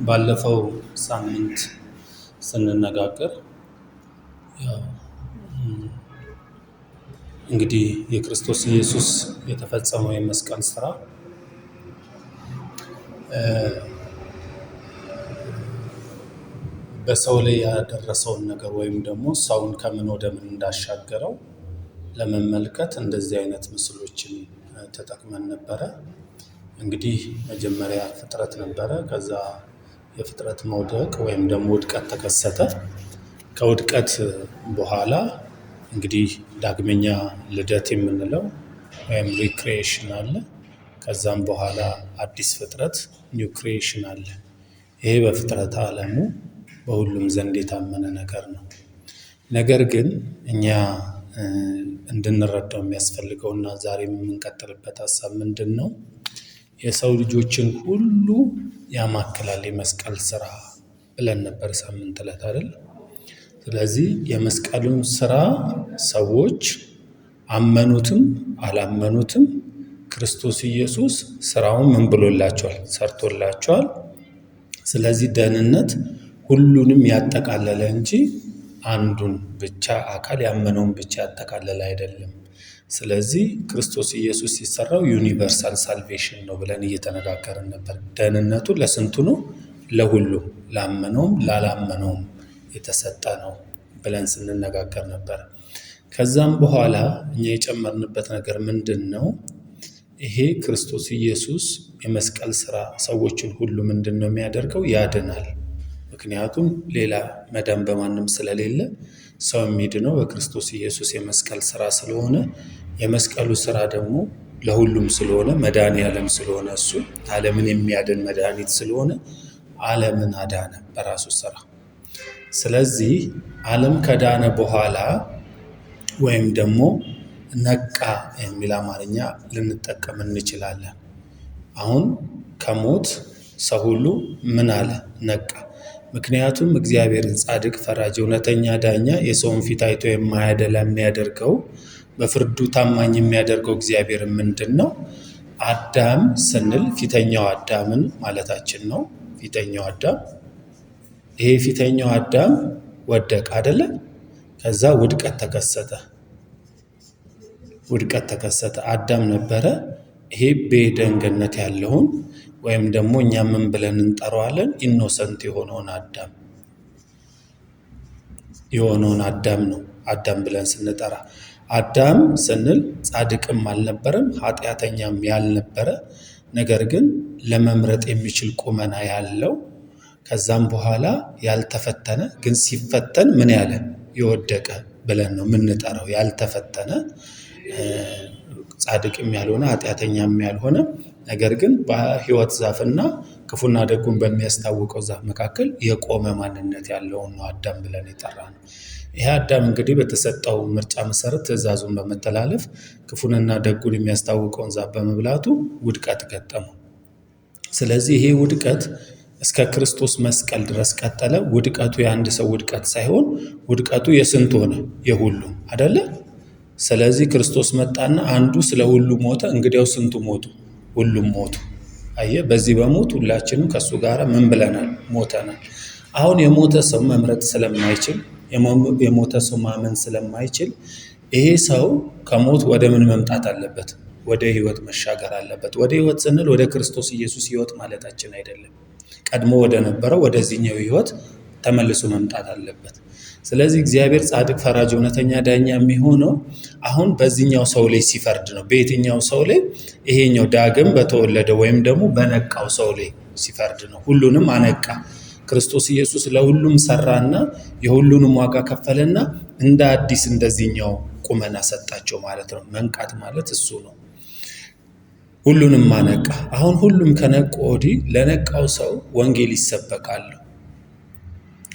ባለፈው ሳምንት ስንነጋገር ያው እንግዲህ የክርስቶስ ኢየሱስ የተፈጸመው የመስቀል ስራ በሰው ላይ ያደረሰውን ነገር ወይም ደግሞ ሰውን ከምን ወደ ምን እንዳሻገረው ለመመልከት እንደዚህ አይነት ምስሎችን ተጠቅመን ነበረ። እንግዲህ መጀመሪያ ፍጥረት ነበረ። ከዛ የፍጥረት መውደቅ ወይም ደግሞ ውድቀት ተከሰተ። ከውድቀት በኋላ እንግዲህ ዳግመኛ ልደት የምንለው ወይም ሪክሪኤሽን አለ። ከዛም በኋላ አዲስ ፍጥረት ኒው ክሪኤሽን አለ። ይሄ በፍጥረት ዓለሙ በሁሉም ዘንድ የታመነ ነገር ነው። ነገር ግን እኛ እንድንረዳው የሚያስፈልገውና ዛሬም የምንቀጥልበት ሀሳብ ምንድነው? የሰው ልጆችን ሁሉ ያማክላል የመስቀል ስራ ብለን ነበር ሳምንት ዕለት አይደል? ስለዚህ የመስቀሉን ስራ ሰዎች አመኑትም አላመኑትም ክርስቶስ ኢየሱስ ስራውን ምን ብሎላቸዋል? ሰርቶላቸዋል። ስለዚህ ደህንነት ሁሉንም ያጠቃለለ እንጂ አንዱን ብቻ አካል ያመነውን ብቻ ያጠቃለለ አይደለም። ስለዚህ ክርስቶስ ኢየሱስ ሲሰራው ዩኒቨርሳል ሳልቬሽን ነው ብለን እየተነጋገርን ነበር። ደህንነቱ ለስንቱ ነው? ለሁሉም፣ ላመነውም ላላመነውም የተሰጠ ነው ብለን ስንነጋገር ነበር። ከዛም በኋላ እኛ የጨመርንበት ነገር ምንድን ነው? ይሄ ክርስቶስ ኢየሱስ የመስቀል ስራ ሰዎችን ሁሉ ምንድን ነው የሚያደርገው? ያድናል። ምክንያቱም ሌላ መዳን በማንም ስለሌለ ሰው የሚድነው በክርስቶስ ኢየሱስ የመስቀል ስራ ስለሆነ፣ የመስቀሉ ስራ ደግሞ ለሁሉም ስለሆነ መድኃኒዓለም ስለሆነ፣ እሱ ዓለምን የሚያድን መድኃኒት ስለሆነ ዓለምን አዳነ በራሱ ስራ። ስለዚህ ዓለም ከዳነ በኋላ ወይም ደግሞ ነቃ የሚል አማርኛ ልንጠቀም እንችላለን። አሁን ከሞት ሰው ሁሉ ምን አለ? ነቃ። ምክንያቱም እግዚአብሔርን ጻድቅ፣ ፈራጅ፣ እውነተኛ ዳኛ፣ የሰውን ፊት አይቶ የማያደላ የሚያደርገው፣ በፍርዱ ታማኝ የሚያደርገው እግዚአብሔር ምንድን ነው? አዳም ስንል ፊተኛው አዳምን ማለታችን ነው። ፊተኛው አዳም፣ ይሄ ፊተኛው አዳም ወደቀ አይደለ? ከዛ ውድቀት ተከሰተ። አዳም ነበረ። ይሄ በኤደን ገነት ያለውን ወይም ደግሞ እኛ ምን ብለን እንጠራዋለን? ኢኖሰንት የሆነውን አዳም ነው አዳም ብለን ስንጠራ። አዳም ስንል ጻድቅም አልነበረም ኃጢአተኛም ያልነበረ፣ ነገር ግን ለመምረጥ የሚችል ቁመና ያለው፣ ከዛም በኋላ ያልተፈተነ ግን ሲፈተን ምን ያለ የወደቀ ብለን ነው የምንጠራው። ያልተፈተነ ጻድቅም ያልሆነ ኃጢአተኛም ያልሆነ፣ ነገር ግን በሕይወት ዛፍና ክፉና ደጉን በሚያስታውቀው ዛፍ መካከል የቆመ ማንነት ያለውን ነው አዳም ብለን የጠራነው። ይሄ አዳም እንግዲህ በተሰጠው ምርጫ መሰረት ትእዛዙን በመተላለፍ ክፉንና ደጉን የሚያስታውቀውን ዛፍ በመብላቱ ውድቀት ገጠመው። ስለዚህ ይሄ ውድቀት እስከ ክርስቶስ መስቀል ድረስ ቀጠለ። ውድቀቱ የአንድ ሰው ውድቀት ሳይሆን ውድቀቱ የስንት ሆነ? የሁሉም አይደለ? ስለዚህ ክርስቶስ መጣና አንዱ ስለ ሁሉ ሞተ። እንግዲያው ስንቱ ሞቱ? ሁሉም ሞቱ። አየህ፣ በዚህ በሞት ሁላችንም ከሱ ጋር ምን ብለናል? ሞተናል። አሁን የሞተ ሰው መምረጥ ስለማይችል፣ የሞተ ሰው ማመን ስለማይችል፣ ይሄ ሰው ከሞት ወደ ምን መምጣት አለበት? ወደ ህይወት መሻገር አለበት። ወደ ህይወት ስንል ወደ ክርስቶስ ኢየሱስ ህይወት ማለታችን አይደለም። ቀድሞ ወደ ነበረው ወደዚህኛው ህይወት ተመልሶ መምጣት አለበት። ስለዚህ እግዚአብሔር ጻድቅ፣ ፈራጅ፣ እውነተኛ ዳኛ የሚሆነው አሁን በዚህኛው ሰው ላይ ሲፈርድ ነው። በየትኛው ሰው ላይ? ይሄኛው ዳግም በተወለደ ወይም ደግሞ በነቃው ሰው ላይ ሲፈርድ ነው። ሁሉንም አነቃ። ክርስቶስ ኢየሱስ ለሁሉም ሰራና የሁሉንም ዋጋ ከፈለና እንደ አዲስ እንደዚህኛው ቁመና ሰጣቸው ማለት ነው። መንቃት ማለት እሱ ነው። ሁሉንም አነቃ። አሁን ሁሉም ከነቁ ወዲህ ለነቃው ሰው ወንጌል ይሰበካል።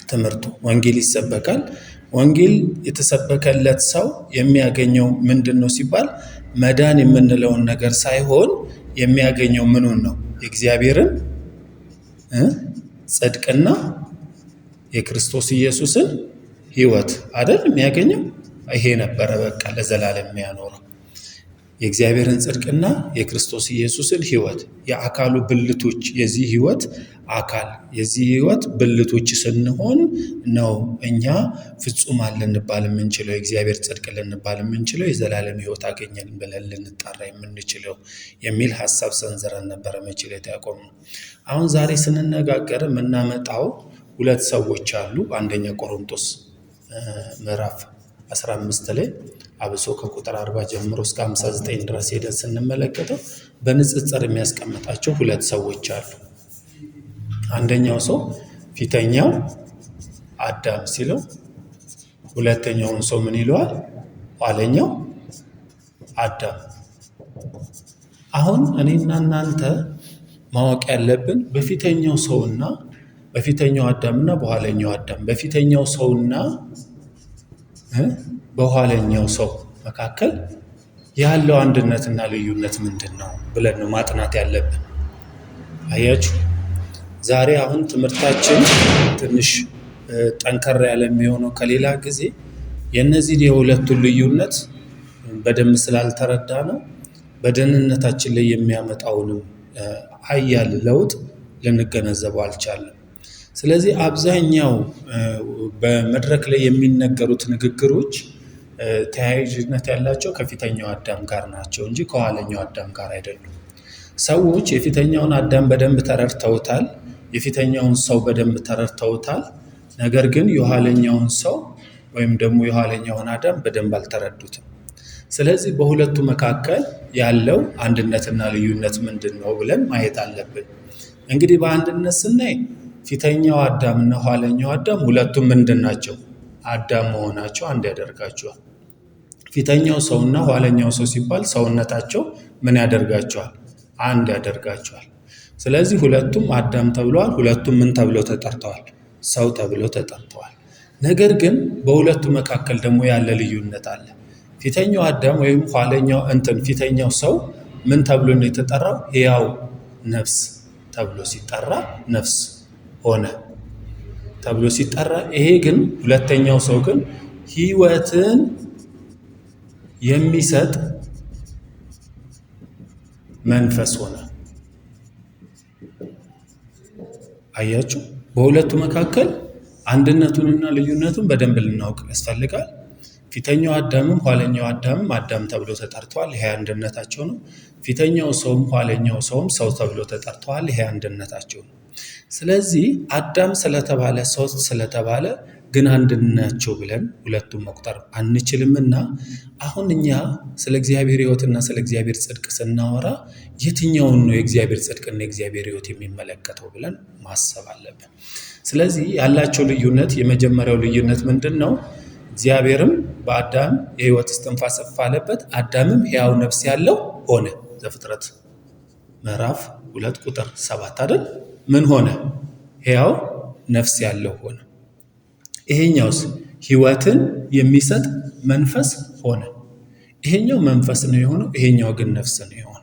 ትምህርቱ ወንጌል ይሰበካል። ወንጌል የተሰበከለት ሰው የሚያገኘው ምንድን ነው ሲባል መዳን የምንለውን ነገር ሳይሆን የሚያገኘው ምኑን ነው? የእግዚአብሔርን ጽድቅና የክርስቶስ ኢየሱስን ህይወት አይደል የሚያገኘው? ይሄ ነበረ በቃ ለዘላለም የሚያኖረው። የእግዚአብሔርን ጽድቅና የክርስቶስ ኢየሱስን ሕይወት የአካሉ ብልቶች የዚህ ሕይወት አካል የዚህ ሕይወት ብልቶች ስንሆን ነው እኛ ፍጹማን ልንባል የምንችለው የእግዚአብሔር ጽድቅ ልንባል የምንችለው የዘላለም ሕይወት አገኘን ብለን ልንጠራ የምንችለው የሚል ሐሳብ ሰንዝረን ነበረ መቼለት ያቆምነው። አሁን ዛሬ ስንነጋገር የምናመጣው ሁለት ሰዎች አሉ። አንደኛ ቆሮንቶስ ምዕራፍ 15 ላይ አብሶ ከቁጥር 40 ጀምሮ እስከ 59 ድረስ ሄደን ስንመለከተው በንጽጽር የሚያስቀምጣቸው ሁለት ሰዎች አሉ። አንደኛው ሰው ፊተኛው አዳም ሲለው ሁለተኛውን ሰው ምን ይለዋል? ኋለኛው አዳም። አሁን እኔና እናንተ ማወቅ ያለብን በፊተኛው ሰውና በፊተኛው አዳምና በኋለኛው አዳም በፊተኛው ሰውና በኋለኛው ሰው መካከል ያለው አንድነትና ልዩነት ምንድነው ብለን ነው ማጥናት ያለብን። አያችሁ ዛሬ አሁን ትምህርታችን ትንሽ ጠንከር ያለ የሚሆነው ከሌላ ጊዜ የነዚህ የሁለቱን ልዩነት በደንብ ስላልተረዳ ነው በደህንነታችን ላይ የሚያመጣውንም ኃያል ለውጥ ልንገነዘበው አልቻለም። ስለዚህ አብዛኛው በመድረክ ላይ የሚነገሩት ንግግሮች ተያያዥነት ያላቸው ከፊተኛው አዳም ጋር ናቸው እንጂ ከኋለኛው አዳም ጋር አይደሉም። ሰዎች የፊተኛውን አዳም በደንብ ተረድተውታል፣ የፊተኛውን ሰው በደንብ ተረድተውታል። ነገር ግን የኋለኛውን ሰው ወይም ደግሞ የኋለኛውን አዳም በደንብ አልተረዱትም። ስለዚህ በሁለቱ መካከል ያለው አንድነትና ልዩነት ምንድነው ብለን ማየት አለብን። እንግዲህ በአንድነት ስናይ ፊተኛው አዳም እና ኋለኛው አዳም ሁለቱም ምንድናቸው? አዳም መሆናቸው አንድ ያደርጋቸዋል። ፊተኛው ሰውና ኋለኛው ሰው ሲባል ሰውነታቸው ምን ያደርጋቸዋል? አንድ ያደርጋቸዋል። ስለዚህ ሁለቱም አዳም ተብለዋል። ሁለቱም ምን ተብለው ተጠርተዋል? ሰው ተብለው ተጠርተዋል። ነገር ግን በሁለቱ መካከል ደግሞ ያለ ልዩነት አለ። ፊተኛው አዳም ወይም ኋለኛው ፊተኛው ሰው ምን ተብሎ ነው የተጠራው? ሕያው ነፍስ ተብሎ ሲጠራ ነፍስ ሆነ ተብሎ ሲጠራ፣ ይሄ ግን ሁለተኛው ሰው ግን ሕይወትን የሚሰጥ መንፈስ ሆነ። አያችሁ በሁለቱ መካከል አንድነቱንና ልዩነቱን በደንብ ልናውቅ ያስፈልጋል። ፊተኛው አዳምም ኋለኛው አዳምም አዳም ተብሎ ተጠርተዋል። ይሄ አንድነታቸው ነው። ፊተኛው ሰውም ኋለኛው ሰውም ሰው ተብሎ ተጠርተዋል። ይሄ አንድነታቸው ነው። ስለዚህ አዳም ስለተባለ ሰው ስለተባለ ግን አንድ ናቸው ብለን ሁለቱም መቁጠር አንችልምና አሁን እኛ ስለ እግዚአብሔር ሕይወትና ስለ እግዚአብሔር ጽድቅ ስናወራ የትኛውን ነው የእግዚአብሔር ጽድቅና የእግዚአብሔር ሕይወት የሚመለከተው ብለን ማሰብ አለብን። ስለዚህ ያላቸው ልዩነት የመጀመሪያው ልዩነት ምንድን ነው? እግዚአብሔርም በአዳም የሕይወት እስትንፋስ እፍ አለበት፣ አዳምም ሕያው ነፍስ ያለው ሆነ። ዘፍጥረት ምዕራፍ 2 ቁጥር 7 አይደል? ምን ሆነ? ሕያው ነፍስ ያለው ሆነ። ይሄኛውስ ሕይወትን የሚሰጥ መንፈስ ሆነ። ይሄኛው መንፈስ ነው የሆነው፣ ይሄኛው ግን ነፍስ ነው የሆነው።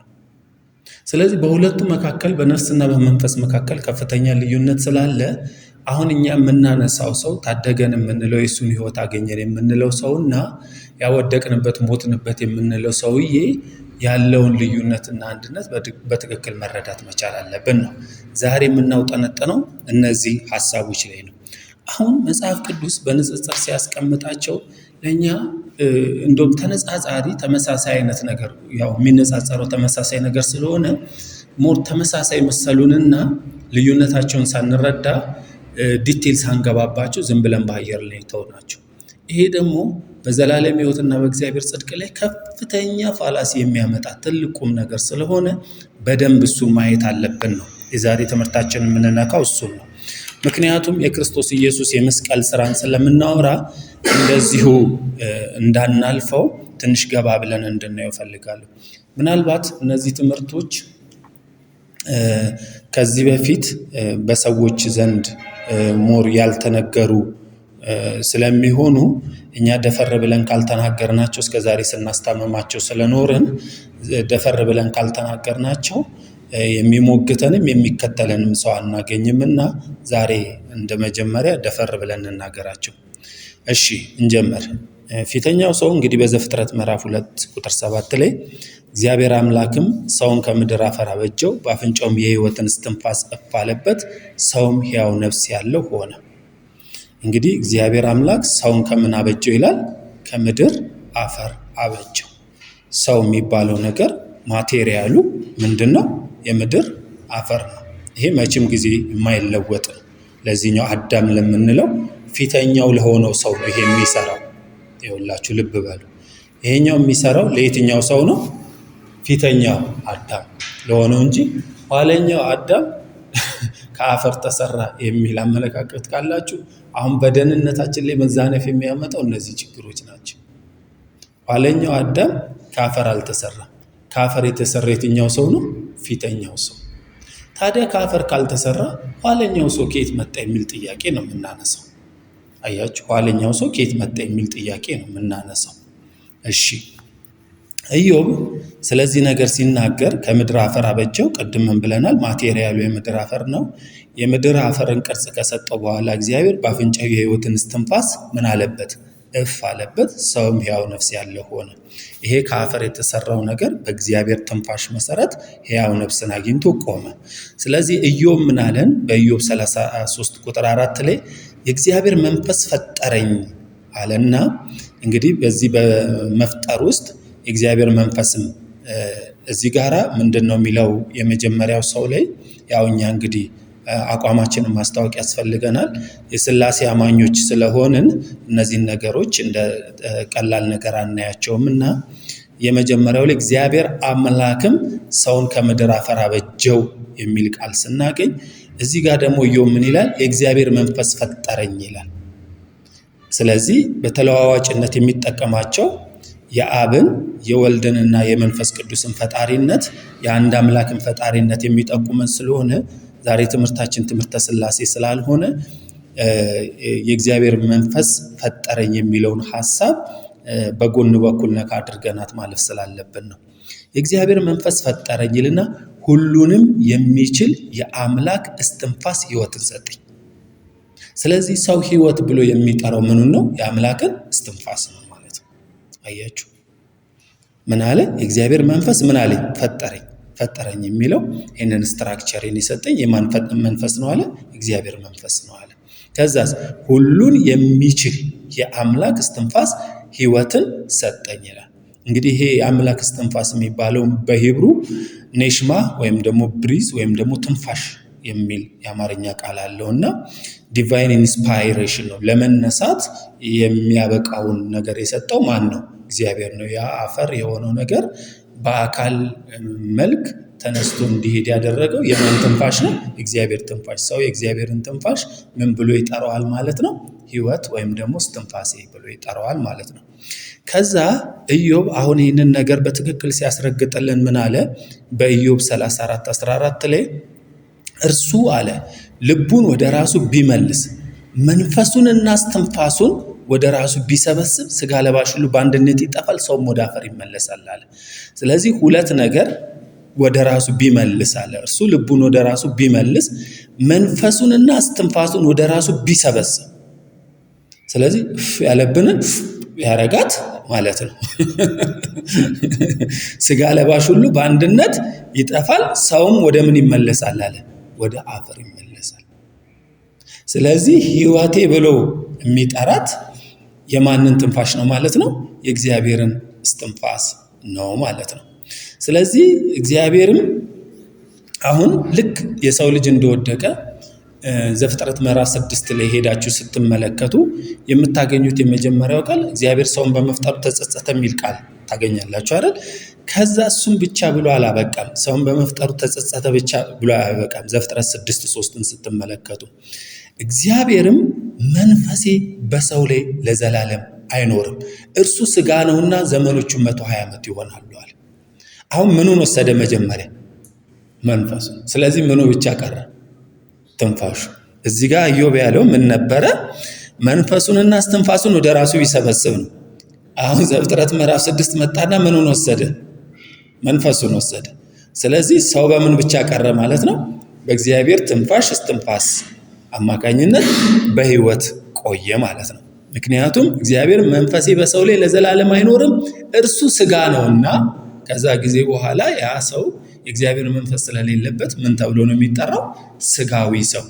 ስለዚህ በሁለቱ መካከል በነፍስና በመንፈስ መካከል ከፍተኛ ልዩነት ስላለ አሁን እኛ የምናነሳው ሰው ታደገን የምንለው የእሱን ሕይወት አገኘን የምንለው ሰውና ያወደቅንበት ሞትንበት የምንለው ሰውዬ ያለውን ልዩነትና አንድነት በትክክል መረዳት መቻል አለብን ነው። ዛሬ የምናውጠነጥነው እነዚህ ሐሳቦች ላይ ነው። አሁን መጽሐፍ ቅዱስ በንጽጽር ሲያስቀምጣቸው ለእኛ እንደውም ተነጻጻሪ ተመሳሳይ አይነት ነገር ያው የሚነጻጸረው ተመሳሳይ ነገር ስለሆነ ሞር ተመሳሳይ መሰሉንና ልዩነታቸውን ሳንረዳ ዲቴል ሳንገባባቸው ዝም ብለን በአየር ላይ ተውናቸው። ይሄ ደግሞ በዘላለም ሕይወትና በእግዚአብሔር ጽድቅ ላይ ከፍተኛ ፋላሲ የሚያመጣ ትልቁም ነገር ስለሆነ በደንብ እሱን ማየት አለብን ነው። የዛሬ ትምህርታችን የምንነካው እሱን ነው። ምክንያቱም የክርስቶስ ኢየሱስ የመስቀል ስራን ስለምናወራ እንደዚሁ እንዳናልፈው ትንሽ ገባ ብለን እንድናየው እፈልጋለሁ። ምናልባት እነዚህ ትምህርቶች ከዚህ በፊት በሰዎች ዘንድ ሞር ያልተነገሩ ስለሚሆኑ እኛ ደፈር ብለን ካልተናገርናቸው እስከዛሬ ስናስታመማቸው ስለኖርን ደፈር ብለን ካልተናገርናቸው የሚሞግተንም የሚከተለንም ሰው አናገኝምና ዛሬ እንደ መጀመሪያ ደፈር ብለን እንናገራቸው። እሺ እንጀምር። ፊተኛው ሰው እንግዲህ በዘፍጥረት ምዕራፍ 2 ቁጥር 7 ላይ እግዚአብሔር አምላክም ሰውን ከምድር አፈር አበጀው፣ በአፍንጫውም የሕይወትን እስትንፋስ እፍ አለበት፣ ሰውም ሕያው ነፍስ ያለው ሆነ። እንግዲህ እግዚአብሔር አምላክ ሰውን ከምን አበጀው ይላል? ከምድር አፈር አበጀው። ሰው የሚባለው ነገር ማቴሪያሉ ምንድነው? የምድር አፈር ነው። ይሄ መቼም ጊዜ የማይለወጥ ነው። ለዚህኛው አዳም ለምንለው ፊተኛው ለሆነው ሰው ነው ይሄ የሚሰራው። ይኸውላችሁ ልብ በሉ። ይሄኛው የሚሰራው ለየትኛው ሰው ነው? ፊተኛው አዳም ለሆነው እንጂ ኋለኛው አዳም ከአፈር ተሰራ የሚል አመለካከት ካላችሁ አሁን በደህንነታችን ላይ መዛነፍ የሚያመጣው እነዚህ ችግሮች ናቸው። ኋለኛው አዳም ከአፈር አልተሰራም። ከአፈር የተሰራ የትኛው ሰው ነው? ፊተኛው ሰው። ታዲያ ከአፈር ካልተሰራ ኋለኛው ሰው ከየት መጣ የሚል ጥያቄ ነው የምናነሳው። አያችሁ፣ ኋለኛው ሰው ከየት መጣ የሚል ጥያቄ ነው የምናነሳው። እሺ፣ ኢዮብ ስለዚህ ነገር ሲናገር ከምድር አፈር አበጀው። ቅድምም ብለናል፣ ማቴሪያሉ የምድር አፈር ነው። የምድር አፈርን ቅርጽ ከሰጠው በኋላ እግዚአብሔር በአፍንጫው የሕይወትን እስትንፋስ ምን አለበት? እፍ አለበት፣ ሰውም ሕያው ነፍስ ያለው ሆነ። ይሄ ከአፈር የተሰራው ነገር በእግዚአብሔር ትንፋሽ መሰረት ሕያው ነፍስን አግኝቶ ቆመ። ስለዚህ ኢዮብ ምን አለን? በኢዮብ 33 ቁጥር 4 ላይ የእግዚአብሔር መንፈስ ፈጠረኝ አለና እንግዲህ በዚህ በመፍጠር ውስጥ የእግዚአብሔር መንፈስም እዚህ ጋራ ምንድነው የሚለው? የመጀመሪያው ሰው ላይ ያው እኛ እንግዲህ አቋማችንን ማስታወቅ ያስፈልገናል። የሥላሴ አማኞች ስለሆንን እነዚህን ነገሮች እንደ ቀላል ነገር አናያቸውም እና የመጀመሪያው ላይ እግዚአብሔር አምላክም ሰውን ከምድር አፈር አበጀው የሚል ቃል ስናገኝ እዚህ ጋር ደግሞ ኢዮብ ምን ይላል? የእግዚአብሔር መንፈስ ፈጠረኝ ይላል። ስለዚህ በተለዋዋጭነት የሚጠቀማቸው የአብን የወልድንና የመንፈስ ቅዱስን ፈጣሪነት የአንድ አምላክን ፈጣሪነት የሚጠቁመን ስለሆነ ዛሬ ትምህርታችን ትምህርተ ሥላሴ ስላልሆነ የእግዚአብሔር መንፈስ ፈጠረኝ የሚለውን ሐሳብ በጎን በኩል ነካ አድርገናት ማለፍ ስላለብን ነው። የእግዚአብሔር መንፈስ ፈጠረኝ ይልና ሁሉንም የሚችል የአምላክ እስትንፋስ ሕይወትን ሰጠኝ። ስለዚህ ሰው ሕይወት ብሎ የሚጠራው ምኑን ነው? የአምላክን እስትንፋስ ነው ማለት ነው። አያችሁ ምን አለ? የእግዚአብሔር መንፈስ ምን አለኝ? ፈጠረኝ። ፈጠረኝ የሚለው ይህንን ስትራክቸርን የሰጠኝ የማን መንፈስ ነው አለ? እግዚአብሔር መንፈስ ነው አለ። ከዛስ ሁሉን የሚችል የአምላክ እስትንፋስ ሕይወትን ሰጠኝ ይላል። እንግዲህ ይሄ የአምላክ እስትንፋስ የሚባለው በሂብሩ ኔሽማ ወይም ደግሞ ብሪዝ ወይም ደግሞ ትንፋሽ የሚል የአማርኛ ቃል አለውና ዲቫይን ኢንስፓይሬሽን ነው። ለመነሳት የሚያበቃውን ነገር የሰጠው ማን ነው? እግዚአብሔር ነው። ያ አፈር የሆነው ነገር በአካል መልክ ተነስቶ እንዲሄድ ያደረገው የማን ትንፋሽ ነው? እግዚአብሔር ትንፋሽ። ሰው የእግዚአብሔርን ትንፋሽ ምን ብሎ ይጠራዋል ማለት ነው? ሕይወት ወይም ደግሞ እስትንፋሴ ብሎ ይጠራዋል ማለት ነው። ከዛ ኢዮብ አሁን ይህንን ነገር በትክክል ሲያስረግጥልን ምን አለ? በኢዮብ 34:14 ላይ እርሱ አለ ልቡን ወደ ራሱ ቢመልስ መንፈሱንና እስትንፋሱን ወደ ራሱ ቢሰበስብ ስጋ ለባሽ ሁሉ በአንድነት ይጠፋል፣ ሰውም ወደ አፈር ይመለሳል አለ። ስለዚህ ሁለት ነገር ወደ ራሱ ቢመልስ አለ። እርሱ ልቡን ወደ ራሱ ቢመልስ መንፈሱንና እስትንፋሱን ወደ ራሱ ቢሰበስብ፣ ስለዚህ ያለብንን ያረጋት ማለት ነው። ስጋ ለባሽ ሁሉ በአንድነት ይጠፋል፣ ሰውም ወደ ምን ይመለሳል አለ? ወደ አፈር ይመለሳል። ስለዚህ ሕይወቴ ብሎ የሚጠራት የማንን ትንፋሽ ነው ማለት ነው? የእግዚአብሔርን እስትንፋስ ነው ማለት ነው። ስለዚህ እግዚአብሔርም አሁን ልክ የሰው ልጅ እንደወደቀ ዘፍጥረት ምዕራፍ 6 ላይ ሄዳችሁ ስትመለከቱ የምታገኙት የመጀመሪያው ቃል እግዚአብሔር ሰውን በመፍጠሩ ተጸጸተ የሚል ቃል ታገኛላችሁ አይደል? ከዛ እሱም ብቻ ብሎ አላበቃም። ሰውን በመፍጠሩ ተጸጸተ ብቻ ብሎ አላበቃም። ዘፍጥረት 6:3ን ስትመለከቱ እግዚአብሔርም መንፈሴ በሰው ላይ ለዘላለም አይኖርም፣ እርሱ ሥጋ ነውና ዘመኖቹ 120 ዓመት ይሆናሉ አለ። አሁን ምኑን ወሰደ? መጀመሪያ መንፈሱን። ስለዚህ ምኑ ብቻ ቀረ? ትንፋሹ። እዚህ ጋር ኢዮብ ያለው ምን ነበረ? መንፈሱንና እስትንፋሱን ወደ ራሱ ቢሰበስብ ነው። አሁን ዘፍጥረት ምዕራፍ 6 መጣና ምኑን ወሰደ? መንፈሱን ወሰደ። ስለዚህ ሰው በምን ብቻ ቀረ ማለት ነው? በእግዚአብሔር ትንፋሽ እስትንፋስ አማካኝነት በሕይወት ቆየ ማለት ነው። ምክንያቱም እግዚአብሔር መንፈሴ በሰው ላይ ለዘላለም አይኖርም እርሱ ሥጋ ነውና። ከዛ ጊዜ በኋላ ያ ሰው የእግዚአብሔር መንፈስ ስለሌለበት ምን ተብሎ ነው የሚጠራው? ሥጋዊ ሰው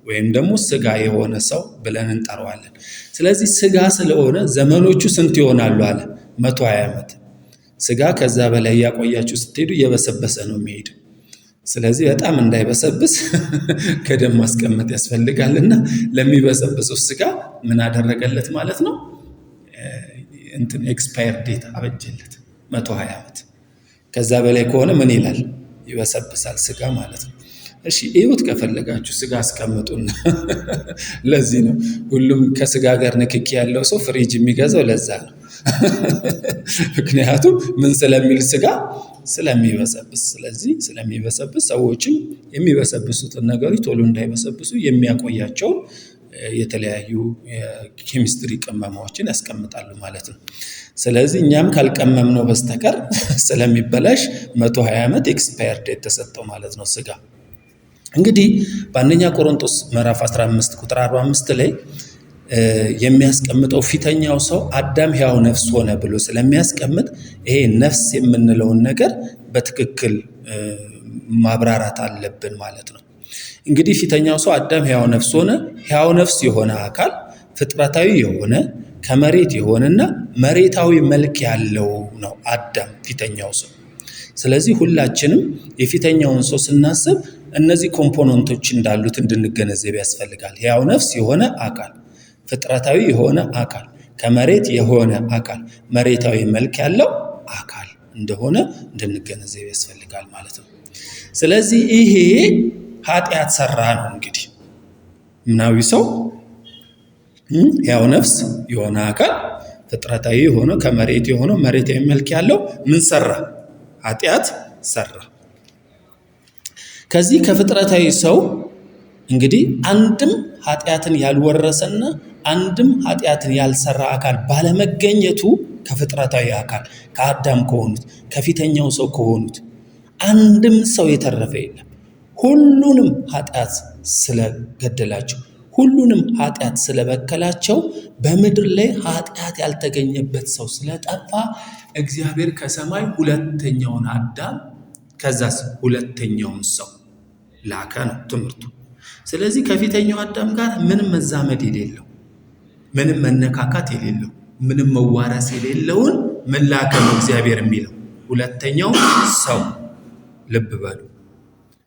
ወይም ደግሞ ሥጋ የሆነ ሰው ብለን እንጠራዋለን። ስለዚህ ሥጋ ስለሆነ ዘመኖቹ ስንት ይሆናሉ አለ? 120 ዓመት። ሥጋ ከዛ በላይ ያቆያችሁ ስትሄዱ እየበሰበሰ ነው የሚሄደው። ስለዚህ በጣም እንዳይበሰብስ ከደም ማስቀመጥ ያስፈልጋልና ለሚበሰብሰው ሥጋ ምን አደረገለት ማለት ነው? ኤክስፓየር ዴት አበጀለት 120 ዓመት። ከዛ በላይ ከሆነ ምን ይላል? ይበሰብሳል ሥጋ ማለት ነው። እሺ እዩት ከፈለጋችሁ ሥጋ አስቀምጡና ለዚህ ነው ሁሉም ከሥጋ ጋር ንክኪ ያለው ሰው ፍሪጅ የሚገዛው ለዛ ነው። ምክንያቱም ምን ስለሚል ሥጋ ስለሚበሰብስ። ስለዚህ ስለሚበሰብስ ሰዎችም የሚበሰብሱትን ነገሮች ቶሎ እንዳይበሰብሱ የሚያቆያቸውን የተለያዩ ኬሚስትሪ ቅመማዎችን ያስቀምጣሉ ማለት ነው። ስለዚህ እኛም ካልቀመምነው በስተቀር ስለሚበላሽ 120 ዓመት ኤክስፓየር ዴት ተሰጠው ማለት ነው ሥጋ። እንግዲህ በአንደኛ ቆሮንቶስ ምዕራፍ 15 ቁጥር 45 ላይ የሚያስቀምጠው ፊተኛው ሰው አዳም ሕያው ነፍስ ሆነ ብሎ ስለሚያስቀምጥ ይሄ ነፍስ የምንለውን ነገር በትክክል ማብራራት አለብን ማለት ነው። እንግዲህ ፊተኛው ሰው አዳም ሕያው ነፍስ ሆነ። ሕያው ነፍስ የሆነ አካል ፍጥረታዊ የሆነ ከመሬት የሆነና መሬታዊ መልክ ያለው ነው አዳም ፊተኛው ሰው። ስለዚህ ሁላችንም የፊተኛውን ሰው ስናስብ እነዚህ ኮምፖነንቶች እንዳሉት እንድንገነዘብ ያስፈልጋል። ሕያው ነፍስ የሆነ አካል፣ ፍጥረታዊ የሆነ አካል፣ ከመሬት የሆነ አካል፣ መሬታዊ መልክ ያለው አካል እንደሆነ እንድንገነዘብ ያስፈልጋል ማለት ነው። ስለዚህ ይሄ ኃጢአት ሰራ ነው። እንግዲህ ምናዊ ሰው ሕያው ነፍስ የሆነ አካል፣ ፍጥረታዊ የሆነ ከመሬት የሆነው መሬታዊ መልክ ያለው ምን ሰራ? ኃጢአት ሰራ። ከዚህ ከፍጥረታዊ ሰው እንግዲህ አንድም ኃጢአትን ያልወረሰና አንድም ኃጢአትን ያልሰራ አካል ባለመገኘቱ ከፍጥረታዊ አካል ከአዳም ከሆኑት ከፊተኛው ሰው ከሆኑት አንድም ሰው የተረፈ የለም። ሁሉንም ኃጢአት ስለገደላቸው፣ ሁሉንም ኃጢአት ስለበከላቸው በምድር ላይ ኃጢአት ያልተገኘበት ሰው ስለጠፋ እግዚአብሔር ከሰማይ ሁለተኛውን አዳም ከዛስ ሁለተኛውን ሰው ላከ ነው ትምህርቱ። ስለዚህ ከፊተኛው አዳም ጋር ምንም መዛመድ የሌለው፣ ምንም መነካካት የሌለው፣ ምንም መዋረስ የሌለውን ምን ላከ ነው እግዚአብሔር የሚለው? ሁለተኛው ሰው። ልብ በሉ፣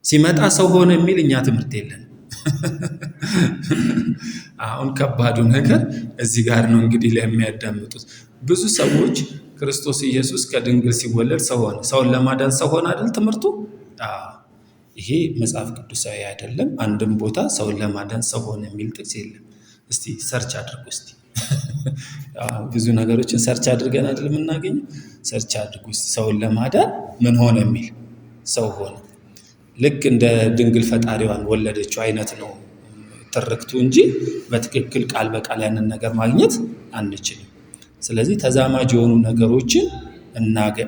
ሲመጣ ሰው ሆነ የሚል እኛ ትምህርት የለን። አሁን ከባዱ ነገር እዚህ ጋር ነው። እንግዲህ ለሚያዳምጡት ብዙ ሰዎች ክርስቶስ ኢየሱስ ከድንግል ሲወለድ ሰው ሆነ፣ ሰውን ለማዳን ሰው ሆነ አይደል ትምህርቱ? ይሄ መጽሐፍ ቅዱሳዊ አይደለም። አንድም ቦታ ሰውን ለማዳን ሰው ሆነ የሚል ጥቅስ የለም። እስቲ ሰርች አድርጉ። እስቲ ብዙ ነገሮችን ሰርች አድርገን አይደል የምናገኘው? ሰርች አድርጉ እስቲ ሰውን ለማዳን ምን ሆነ የሚል ሰው ሆነ። ልክ እንደ ድንግል ፈጣሪዋን ወለደችው አይነት ነው ትርክቱ እንጂ በትክክል ቃል በቃል ያንን ነገር ማግኘት አንችልም። ስለዚህ ተዛማጅ የሆኑ ነገሮችን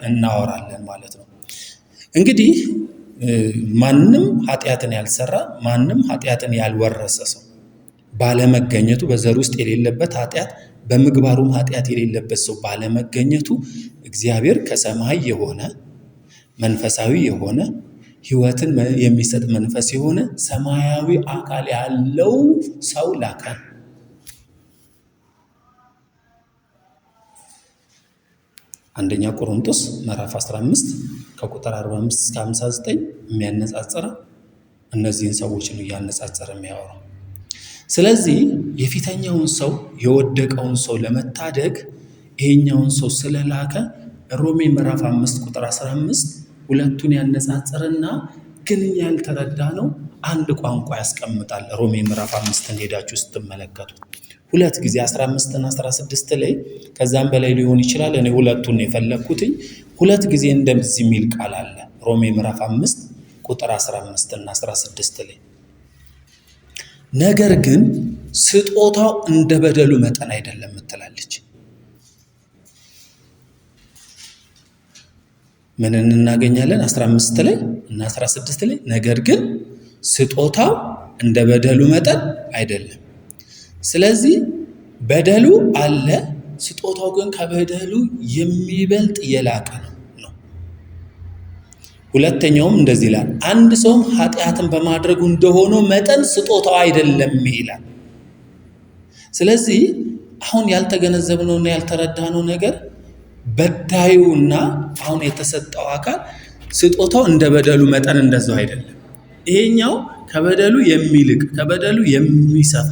እናወራለን ማለት ነው። እንግዲህ ማንም ኃጢአትን ያልሰራ ማንም ኃጢአትን ያልወረሰ ሰው ባለመገኘቱ፣ በዘር ውስጥ የሌለበት ኃጢአት በምግባሩም ኃጢአት የሌለበት ሰው ባለመገኘቱ እግዚአብሔር ከሰማይ የሆነ መንፈሳዊ የሆነ ሕይወትን የሚሰጥ መንፈስ የሆነ ሰማያዊ አካል ያለው ሰው ላከ። አንደኛ ቆሮንቶስ ምዕራፍ 15 ከቁጥር 45 እስከ 59 የሚያነጻጽር እነዚህን ሰዎች ነው እያነጻጸረ የሚያወራው። ስለዚህ የፊተኛውን ሰው የወደቀውን ሰው ለመታደግ ይሄኛውን ሰው ስለላከ ሮሜ ምዕራፍ 5 ቁጥር 15 ሁለቱን ያነጻጽርና ግን ያልተረዳ ነው አንድ ቋንቋ ያስቀምጣል። ሮሜ ምዕራፍ 5 ሄዳችሁ ስትመለከቱ ሁለት ጊዜ 15 እና 16 ላይ ከዛም በላይ ሊሆን ይችላል። እኔ ሁለቱን ነው የፈለኩት። ሁለት ጊዜ እንደዚህ የሚል ቃል አለ ሮሜ ምዕራፍ 5 ቁጥር 15 እና 16 ላይ ነገር ግን ስጦታው እንደ በደሉ መጠን አይደለም ትላለች። ምን እናገኛለን? 15 ላይ እና 16 ላይ ነገር ግን ስጦታው እንደ በደሉ መጠን አይደለም። ስለዚህ በደሉ አለ፣ ስጦታው ግን ከበደሉ የሚበልጥ የላቀ ነው። ሁለተኛውም እንደዚህ ይላል፣ አንድ ሰውም ኃጢአትን በማድረጉ እንደሆነው መጠን ስጦታው አይደለም ይላል። ስለዚህ አሁን ያልተገነዘብነውና ያልተረዳነው ነገር በዳዩና አሁን የተሰጠው አካል ስጦታው እንደ በደሉ መጠን እንደዛው አይደለም። ይሄኛው ከበደሉ የሚልቅ ከበደሉ የሚሰፋ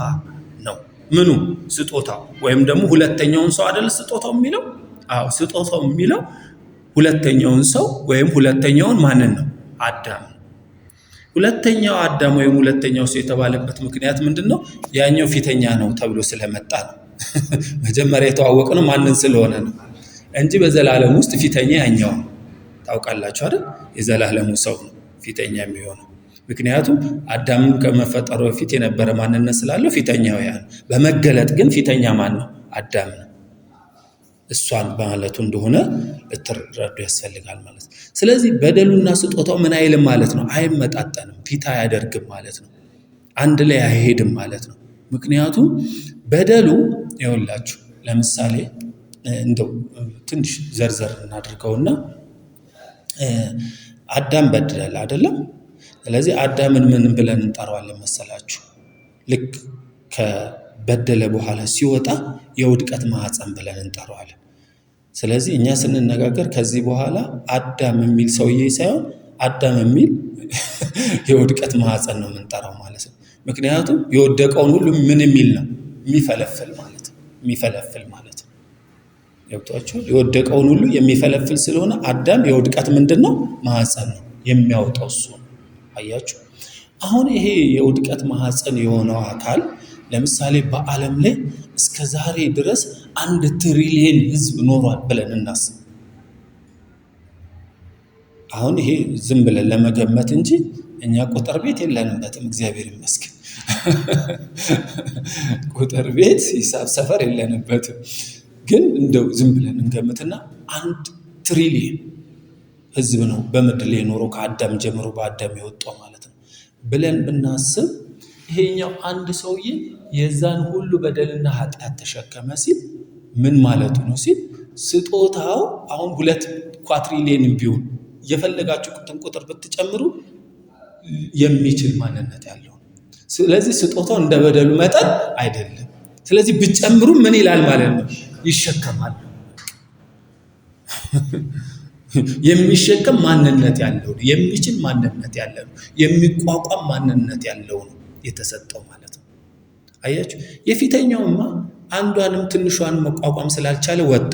ነው። ምኑ? ስጦታው። ወይም ደግሞ ሁለተኛውን ሰው አይደል ስጦታው የሚለው? አዎ ስጦታው የሚለው ሁለተኛውን ሰው ወይም ሁለተኛውን ማንን ነው? አዳም። ሁለተኛው አዳም ወይም ሁለተኛው ሰው የተባለበት ምክንያት ምንድነው? ያኛው ፊተኛ ነው ተብሎ ስለመጣ ነው። መጀመሪያ የተዋወቅነው ማንን ስለሆነ ነው እንጂ በዘላለም ውስጥ ፊተኛ ያኛው ነው። ታውቃላችሁ አይደል? የዘላለሙ ሰው ነው ፊተኛ የሚሆነው። ምክንያቱም አዳም ከመፈጠሩ በፊት የነበረ ማንነት ስላለው ፊተኛው ያ ነው። በመገለጥ ግን ፊተኛ ማን ነው? አዳም ነው። እሷን ማለቱ እንደሆነ ልትረዱ ያስፈልጋል ማለት ነው። ስለዚህ በደሉና ስጦታው ምን አይልም ማለት ነው? አይመጣጠንም፣ ፊት አያደርግም ማለት ነው። አንድ ላይ አይሄድም ማለት ነው። ምክንያቱም በደሉ ይኸውላችሁ፣ ለምሳሌ እንደው ትንሽ ዘርዘር እናድርገውና አዳም በደለ አይደለም? ስለዚህ አዳምን ምን ብለን እንጠራዋለን መሰላችሁ? ልክ ከበደለ በኋላ ሲወጣ የውድቀት ማህፀን ብለን እንጠራዋለን። ስለዚህ እኛ ስንነጋገር ከዚህ በኋላ አዳም የሚል ሰውዬ ሳይሆን አዳም የሚል የውድቀት ማህፀን ነው የምንጠራው ማለት ነው። ምክንያቱም የወደቀውን ሁሉ ምን የሚል ነው? የሚፈለፍል ማለት ነው። የሚፈለፍል ማለት ነው። ገብቷችሁ? የወደቀውን ሁሉ የሚፈለፍል ስለሆነ አዳም የውድቀት ምንድነው? ማህፀን ነው የሚያወጣው እሱ ነው። አያችሁ? አሁን ይሄ የውድቀት ማህፀን የሆነው አካል ለምሳሌ በዓለም ላይ እስከ ዛሬ ድረስ 1 ትሪሊየን ህዝብ ኖሯል ብለን እናስብ። አሁን ይሄ ዝም ብለን ለመገመት እንጂ እኛ ቁጥር ቤት የለንበትም፣ እግዚአብሔር ይመስገን። ቁጥር ቤት ሂሳብ ሰፈር የለንበትም። ግን እንደው ዝም ብለን እንገምትና 1 ትሪሊየን ህዝብ ነው በምድር ላይ ኖሮ ከአዳም ጀምሮ በአዳም የወጣው ማለት ነው ብለን ብናስብ ይሄኛው አንድ ሰውዬ የዛን ሁሉ በደልና ኃጢአት ተሸከመ ሲል ምን ማለቱ ነው ሲል ስጦታው አሁን 2 ኳትሪሊየን ቢሆን የፈለጋችሁትን ቁጥር ብትጨምሩ የሚችል ማንነት ያለው። ስለዚህ ስጦታው እንደ በደሉ መጠን አይደለም። ስለዚህ ብትጨምሩ ምን ይላል ማለት ነው? ይሸከማል። የሚሸከም ማንነት ያለው ነው። የሚችል ማንነት ያለው ነው። የሚቋቋም ማንነት ያለው ነው የተሰጠው ማለት ነው። አያችሁ? የፊተኛውማ አንዷንም ትንሿን መቋቋም ስላልቻለ ወጣ።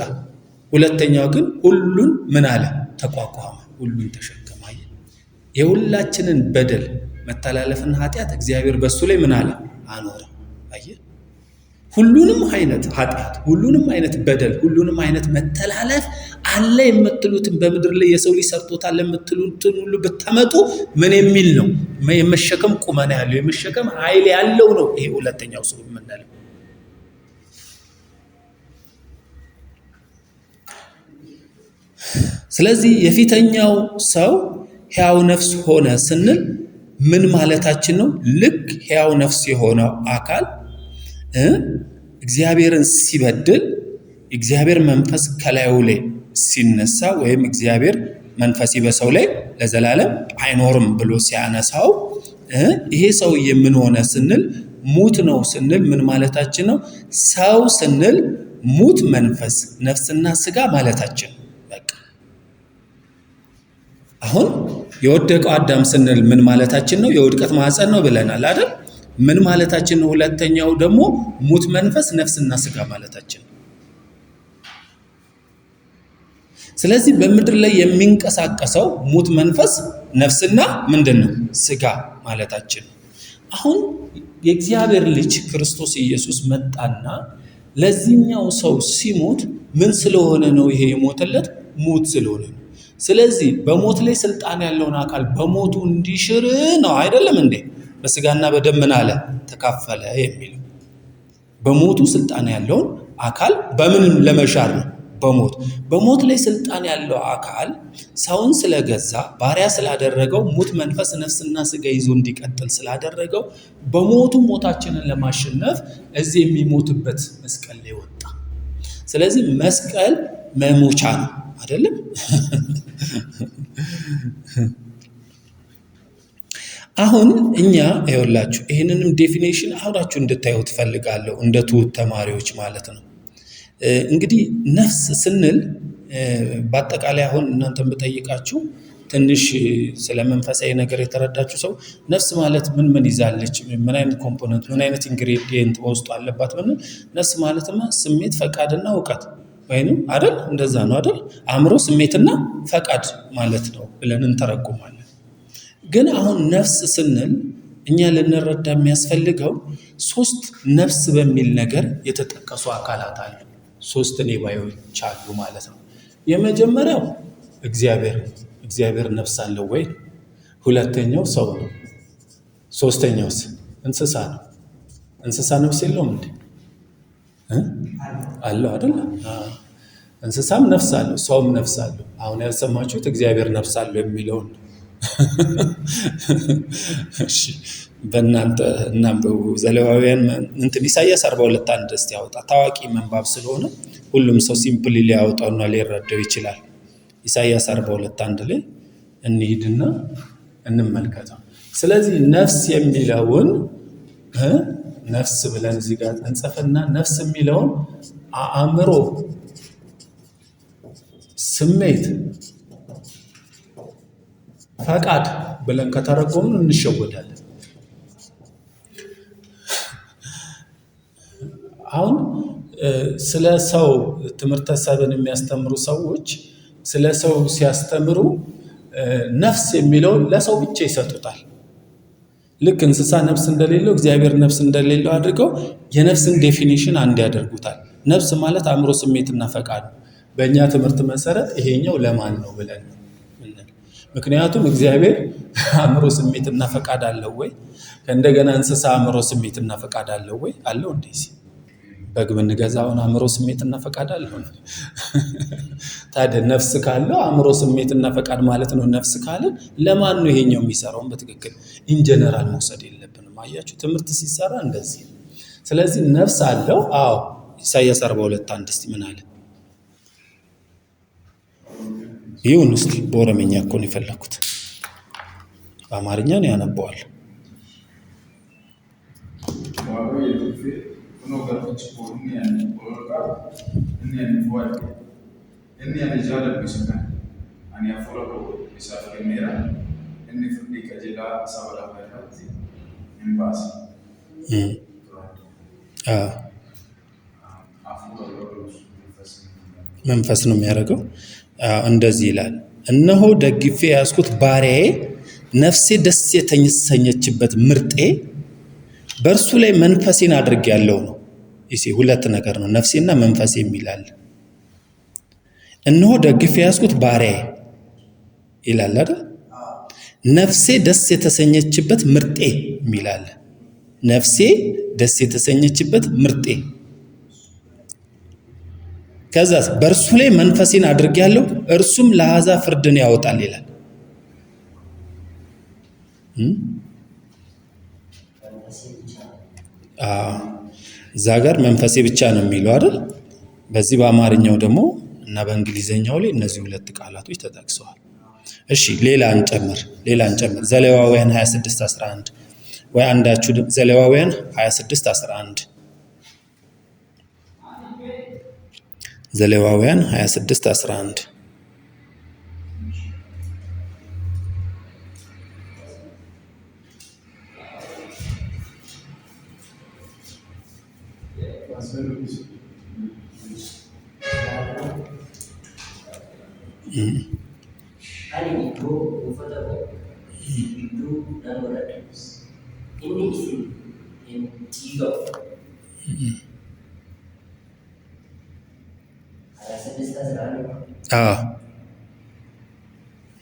ሁለተኛው ግን ሁሉን ምን አለ? ተቋቋመ። ሁሉን ተሸከመ። የሁላችንን በደል መተላለፍና ኃጢአት እግዚአብሔር በሱ ላይ ምን አለ? አኖረ። አየህ? ሁሉንም አይነት ኃጢአት፣ ሁሉንም አይነት በደል፣ ሁሉንም አይነት መተላለፍ አለ የምትሉትን በምድር ላይ የሰው ልጅ ሰርቶታል የምትሉትን ሁሉ ብታመጡ ምን የሚል ነው? የመሸከም ቁመና ያለው የመሸከም ኃይል ያለው ነው። ይሄ ሁለተኛው ሰው የምንለው። ስለዚህ የፊተኛው ሰው ሕያው ነፍስ ሆነ ስንል ምን ማለታችን ነው? ልክ ሕያው ነፍስ የሆነው አካል እግዚአብሔርን ሲበድል እግዚአብሔር መንፈስ ከላዩ ላይ ሲነሳ ወይም እግዚአብሔር መንፈስ በሰው ላይ ለዘላለም አይኖርም ብሎ ሲያነሳው ይሄ ሰውዬ ምን ሆነ ስንል ሙት ነው ስንል ምን ማለታችን ነው? ሰው ስንል ሙት መንፈስ፣ ነፍስና ስጋ ማለታችን። በቃ አሁን የወደቀው አዳም ስንል ምን ማለታችን ነው? የውድቀት ማህፀን ነው ብለናል አይደል? ምን ማለታችን ነው? ሁለተኛው ደግሞ ሙት መንፈስ፣ ነፍስና ስጋ ማለታችን ነው። ስለዚህ በምድር ላይ የሚንቀሳቀሰው ሙት መንፈስ፣ ነፍስና ምንድነው? ስጋ ማለታችን ነው። አሁን የእግዚአብሔር ልጅ ክርስቶስ ኢየሱስ መጣና ለዚህኛው ሰው ሲሞት ምን ስለሆነ ነው ይሄ የሞተለት? ሙት ስለሆነ ነው። ስለዚህ በሞት ላይ ስልጣን ያለውን አካል በሞቱ እንዲሽር ነው አይደለም እንዴ? በስጋና በደም ምን አለ? ተካፈለ የሚለው በሞቱ ስልጣን ያለውን አካል በምን ለመሻር ነው? በሞት ላይ ስልጣን ያለው አካል ሰውን ስለገዛ ባሪያ ስላደረገው ሙት መንፈስ ነፍስና ስጋ ይዞ እንዲቀጥል ስላደረገው በሞቱ ሞታችንን ለማሸነፍ እዚህ የሚሞትበት መስቀል ላይ ወጣ። ስለዚህ መስቀል መሞቻ ነው አይደለም? አሁን እኛ ይኸውላችሁ ይህንንም ዴፊኔሽን አሁናችሁ እንድታዩ ትፈልጋለሁ፣ እንደ ትሁት ተማሪዎች ማለት ነው። እንግዲህ ነፍስ ስንል በአጠቃላይ አሁን እናንተን ብጠይቃችሁ ትንሽ ስለ መንፈሳዊ ነገር የተረዳችሁ ሰው ነፍስ ማለት ምን ይዛለች፣ ምን አይነት ኮምፖነንት፣ ምን አይነት ኢንግሪዲየንት በውስጡ አለባት ብንል ነፍስ ማለትማ ስሜት፣ ፈቃድና እውቀት ወይንም አይደል? እንደዛ ነው አይደል? አእምሮ፣ ስሜትና ፈቃድ ማለት ነው ብለን እንተረጉማለን። ግን አሁን ነፍስ ስንል እኛ ልንረዳ የሚያስፈልገው 3 ነፍስ በሚል ነገር የተጠቀሱ አካላት አሉ። 3 ኔባዮች አሉ ማለት ነው። የመጀመሪያው እግዚአብሔር ነፍስ አለው ወይ? ሁለተኛው ሰው ነው። ሶስተኛውስ እንስሳ ነው። እንስሳ ነፍስ የለውም እንዴ? አለው አይደል? እንስሳም ነፍስ አለው፣ ሰውም ነፍስ አለው። አሁን ያልሰማችሁት እግዚአብሔር ነፍስ አለው የሚለውን እሺ በእናንተ እናንበው። ዘሌዋውያን ኢሳይያስ 42:1 እስቲ ያወጣ። ታዋቂ መንባብ ስለሆነ ሁሉም ሰው ሲምፕሊ ሊያወጣውና ሊረዳው ይችላል። ኢሳይያስ 42:1 ላይ እንሂድና እንመልከተው። ስለዚህ ነፍስ የሚለውን ነፍስ ብለን እዚህ ጋር እንጽፍና ነፍስ የሚለውን አእምሮ፣ ስሜት፣ ፈቃድ ብለን ከተረጎምን እንሸወዳለን። አሁን ስለ ሰው ትምህርተ ሰብን የሚያስተምሩ ሰዎች ስለ ሰው ሲያስተምሩ ነፍስ የሚለውን ለሰው ብቻ ይሰጡታል። ልክ እንስሳ ነፍስ እንደሌለው እግዚአብሔር ነፍስ እንደሌለው አድርገው የነፍስን ዴፊኒሽን አንድ ያደርጉታል። ነፍስ ማለት አእምሮ፣ ስሜትና ፈቃድ ነው። በእኛ ትምህርት መሰረት ይሄኛው ለማን ነው ብለን ነው። ምክንያቱም እግዚአብሔር አእምሮ፣ ስሜትና ፈቃድ አለው ወይ? እንደገና እንስሳ አእምሮ፣ ስሜትና ፈቃድ አለው ወይ? አለው እንዴ? በግ ብንገዛውን አእምሮ፣ ስሜትና ፈቃድ አለው። ታዲያ ነፍስ ካለው አእምሮ፣ ስሜትና ፈቃድ ማለት ነው። ነፍስ ካለ ለማን ነው ይሄኛው የሚሰራውን? በትክክል ኢንጀነራል መውሰድ የለብንም። አያችሁ፣ ትምህርት ሲሰራ እንደዚህ ነው። ስለዚህ ነፍስ አለው። አዎ ኢሳይያስ 42:1 እስቲ ምን አለ? ይሁን እስቲ በኦሮምኛ እኮ ነው የፈለኩት፣ በአማርኛ ነው ያነበዋል። መንፈስ ነው የሚያደርገው። እንደዚህ ይላል፣ እነሆ ደግፌ ያዝኩት ባሪያዬ፣ ነፍሴ ደስ የተሰኘችበት ምርጤ፣ በእርሱ ላይ መንፈሴን አድርጌያለሁ ነው። ይሄ ሁለት ነገር ነው፣ ነፍሴና መንፈሴ የሚላል። እነሆ ደግፌ ያዝኩት ባሪያዬ ይላል አይደል? ነፍሴ ደስ የተሰኘችበት ምርጤ የሚላል። ነፍሴ ደስ የተሰኘችበት ምርጤ፣ ከዛ በእርሱ ላይ መንፈሴን አድርጌያለሁ እርሱም ለአሕዛብ ፍርድን ያወጣል ይላል። እዛ ጋር መንፈሴ ብቻ ነው የሚለው አይደል? በዚህ በአማርኛው ደግሞ እና በእንግሊዘኛው ላይ እነዚህ ሁለት ቃላቶች ተጠቅሰዋል። እሺ ሌላ እንጨምር። ዘሌዋውያን 26:11 ወይ አንዳችሁ ዘሌዋውያን 26:11 ዘሌዋውያን 26:11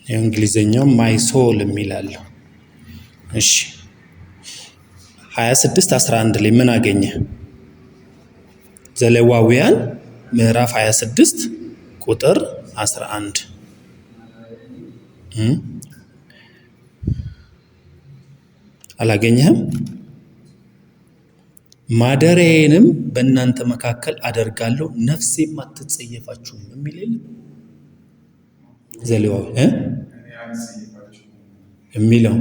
የእንግሊዘኛው ማይ ሶል የሚላል። እሺ 26:11 ላይ ምን አገኘ? ዘሌዋውያን ምዕራፍ 26 ቁጥር 11 አላገኘህም? ማደሪያዬንም በእናንተ መካከል አደርጋለሁ ነፍሴም አትጸየፋችሁም የሚል የለም? ዘሌዋውያን የሚለው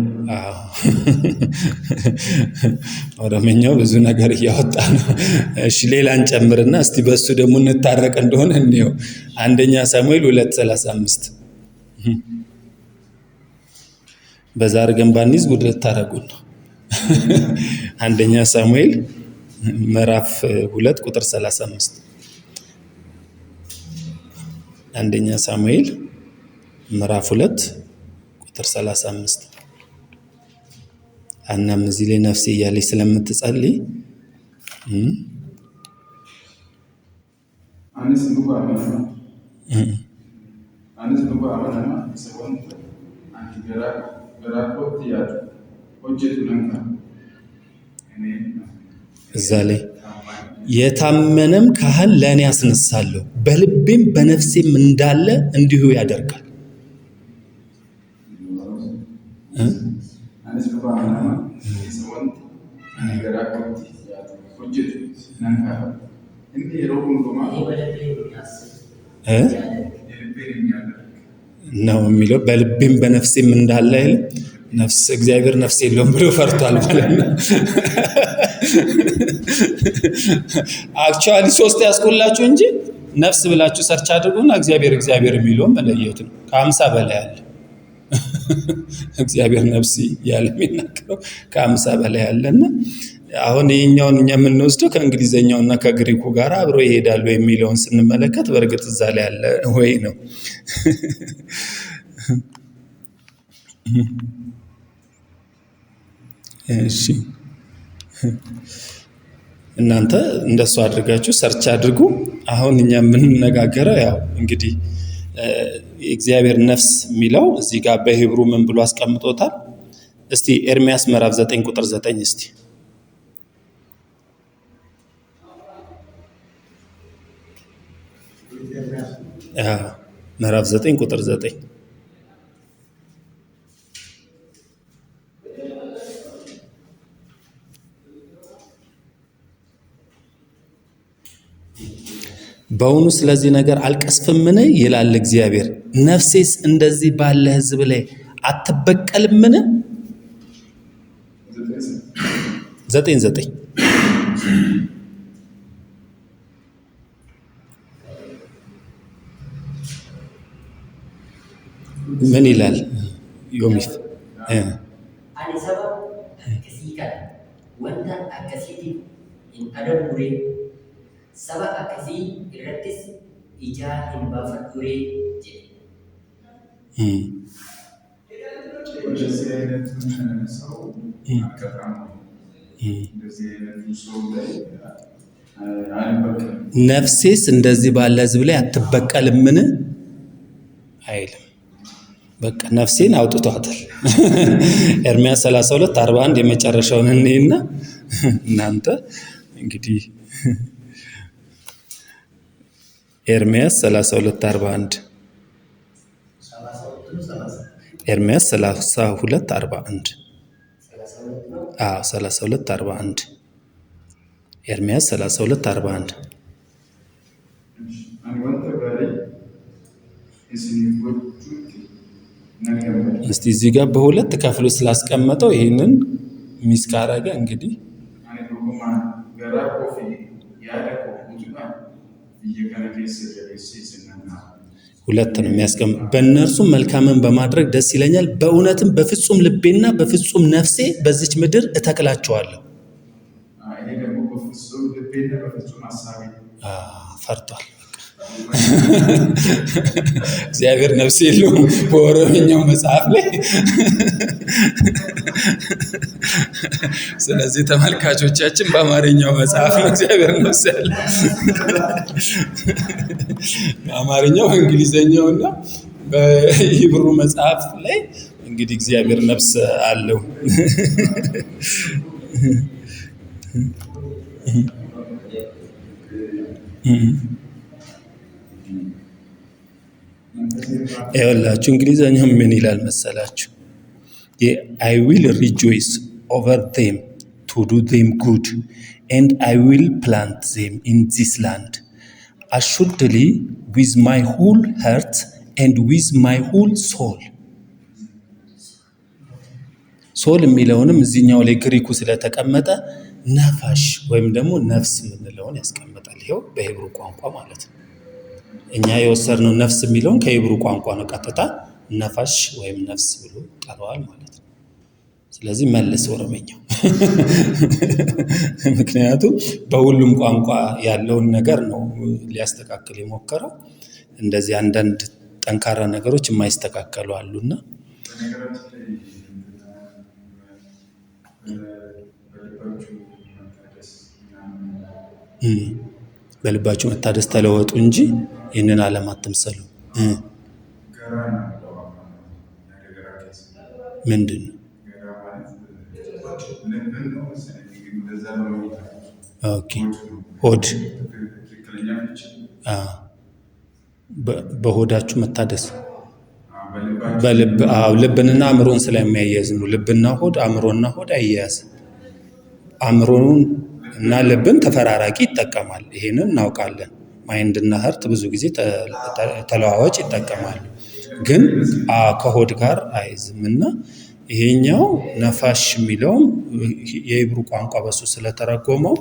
ኦሮምኛው ብዙ ነገር እያወጣ ነው። እሺ ሌላን ጨምርና እስቲ በሱ ደግሞ እንታረቅ እንደሆነ እንየው። አንደኛ ሳሙኤል 2:35 በዛ አድርገን ባንይዝ ጉድ ልታረጉን ነው። አንደኛ ሳሙኤል ምዕራፍ 2 ቁጥር 35 አንደኛ ሳሙኤል ምዕራፍ 2 ቁጥር 35 አናም እዚህ ላይ ነፍሴ እያለች ስለምትጸልይ አንስ ንጉ አመናማ ሰውን አንቺ ገራቆት ያዱ ሆጀቱ ነንካ እዛ ላይ የታመነም ካህን ለእኔ ያስነሳለሁ በልቤም በነፍሴም እንዳለ እንዲሁ ያደርጋል። ነው የሚለው በልቤም በነፍሴም እንዳለ አይልም። ነፍስ እግዚአብሔር ነፍስ የለውም ብሎ ፈርቷል ማለት ነው። አክቹአሊ 3 ያስቆላችሁ እንጂ ነፍስ ብላችሁ ሰርች አድርጉና እግዚአብሔር የሚለውን መለየት ነው። ከ50 በላይ አለ። እግዚአብሔር ነፍስ ያለ የሚናገረው ከ50 በላይ አለና አሁን ይሄኛውን እኛ የምንወስደው ከእንግሊዘኛውና ከግሪኩ ጋር አብሮ ይሄዳሉ የሚለውን ስንመለከት በእርግጥ እዛ ላይ ያለ ወይ ነው። እሺ እናንተ እንደሱ አድርጋችሁ ሰርች አድርጉ። አሁን እኛ የምንነጋገረው ያው እንግዲህ የእግዚአብሔር ነፍስ የሚለው እዚህ ጋር በሂብሩ ምን ብሎ አስቀምጦታል? እስቲ ኤርምያስ ምዕራፍ 9 ቁጥር 9 እስቲ ምዕራፍ 9 ቁጥር 9 በእውኑ ስለዚህ ነገር አልቀስፍምን ይላል እግዚአብሔር። ነፍሴስ እንደዚህ ባለ ሕዝብ ላይ አትበቀልምን? 9:9 ምን ይላል? ዮሚፍ ani saba akkasii kana wanta akkasiitiif hin adaburee saba akkasii irrattis ijaa hin baafadhuree jedhe. ነፍሴስ እንደዚህ ባለ ሕዝብ ላይ አትበቀልምን አይልም። በቃ ነፍሴን አውጥቷታል። ኤርምያስ 32:41 የመጨረሻውን እንይና እናንተ እንግዲህ ኤርምያስ 32:41 ኤርምያስ 32:41 32:41 ኤርምያስ 32:41 እስቲ እዚህ ጋር በሁለት ከፍሎ ስላስቀመጠው ይሄንን ሚስ ካረገ እንግዲህ ሁለት ነው የሚያስቀምጥ። በእነርሱም መልካምን በማድረግ ደስ ይለኛል፣ በእውነትም በፍጹም ልቤና በፍጹም ነፍሴ በዚች ምድር እተክላቸዋለሁ። ፈርቷል። እግዚአብሔር ነፍስ የለውም በኦሮምኛው መጽሐፍ ላይ። ስለዚህ ተመልካቾቻችን በአማርኛው መጽሐፍ ነው እግዚአብሔር ነፍስ ያለው። በአማርኛው በእንግሊዘኛውና በሂብሩ መጽሐፍ ላይ እንግዲህ እግዚአብሔር ነፍስ አለው። ይኸውላችሁ እንግሊዘኛው ምን ይላል መሰላችሁ? I will rejoice over them to do them good, and I will plant them in this land, assuredly with my whole heart and with my whole soul. ሶል የሚለውንም እዚህኛው ላይ ግሪኩ ስለተቀመጠ ነፋሽ ወይም ደግሞ ነፍስ የምንለውን ያስቀምጣል። ይኸው በሂብሩ ቋንቋ ማለት ነው። እኛ የወሰድነው ነፍስ የሚለውን ከሂብሩ ቋንቋ ነው። ቀጥታ ነፋሽ ወይም ነፍስ ብሎ ጠራዋል ማለት ነው። ስለዚህ መልስ ኦሮምኛው ምክንያቱም በሁሉም ቋንቋ ያለውን ነገር ነው ሊያስተካክል የሞከረው። እንደዚህ አንዳንድ ጠንካራ ነገሮች የማይስተካከሉ አሉና በልባችሁ መታደስ ተለወጡ እንጂ ይህንን ዓለም አትምሰሉ። ምንድን ነው? ኦኬ ሆድ በሆዳችሁ መታደስ ልብንና አእምሮን ስለሚያያዝ ነው። ልብና ሆድ አእምሮና ሆድ አያያዝ። አእምሮን እና ልብን ተፈራራቂ ይጠቀማል። ይሄንን እናውቃለን። ማይንድና ሀርት ብዙ ጊዜ ተለዋዋጭ ይጠቀማሉ፣ ግን ከሆድ ጋር አይዝምና ይሄኛው ነፋሽ የሚለውም የሂብሩ ቋንቋ በሱ ስለተረጎመው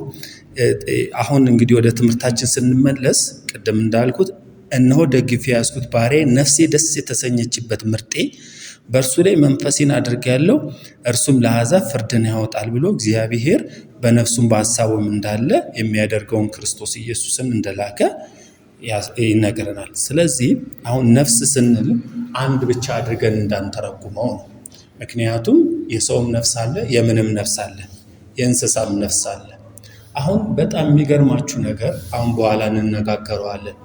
አሁን እንግዲህ ወደ ትምህርታችን ስንመለስ ቅድም እንዳልኩት እነሆ ደግፌ ያዝኩት ባሪያዬ ነፍሴ ደስ የተሰኘችበት ምርጤ በእርሱ ላይ መንፈሴን አድርጌአለሁ እርሱም ለአሕዛብ ፍርድን ያወጣል ብሎ እግዚአብሔር በነፍሱም በሐሳቡም እንዳለ የሚያደርገውን ክርስቶስ ኢየሱስን እንደላከ ይነግረናል። ስለዚህ አሁን ነፍስ ስንል አንድ ብቻ አድርገን እንዳንተረጉመው ነው። ምክንያቱም የሰውም ነፍስ አለ፣ የምንም ነፍስ አለ፣ የእንስሳም ነፍስ አለ። አሁን በጣም የሚገርማችሁ ነገር አሁን በኋላ እንነጋገረዋለን።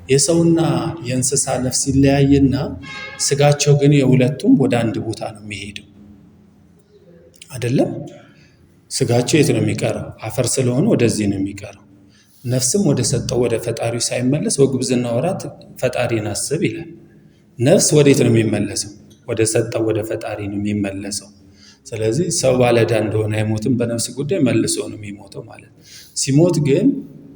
የሰውና የእንስሳ ነፍስ ይለያይና ስጋቸው ግን የሁለቱም ወደ አንድ ቦታ ነው የሚሄደው አይደለም። ስጋቸው የት ነው የሚቀረው? አፈር ስለሆነ ወደዚህ ነው የሚቀረው። ነፍስም ወደ ሰጠው ወደ ፈጣሪው ሳይመለስ በጉብዝና ወራት ፈጣሪን አስብ ይላል። ነፍስ ወዴት ነው የሚመለሰው? ወደ ሰጠው ወደ ፈጣሪ ነው የሚመለሰው። ስለዚህ ሰው ባለዕዳ እንደሆነ አይሞትም፣ በነፍስ ጉዳይ መልሶ ነው የሚሞተው ማለት። ሲሞት ግን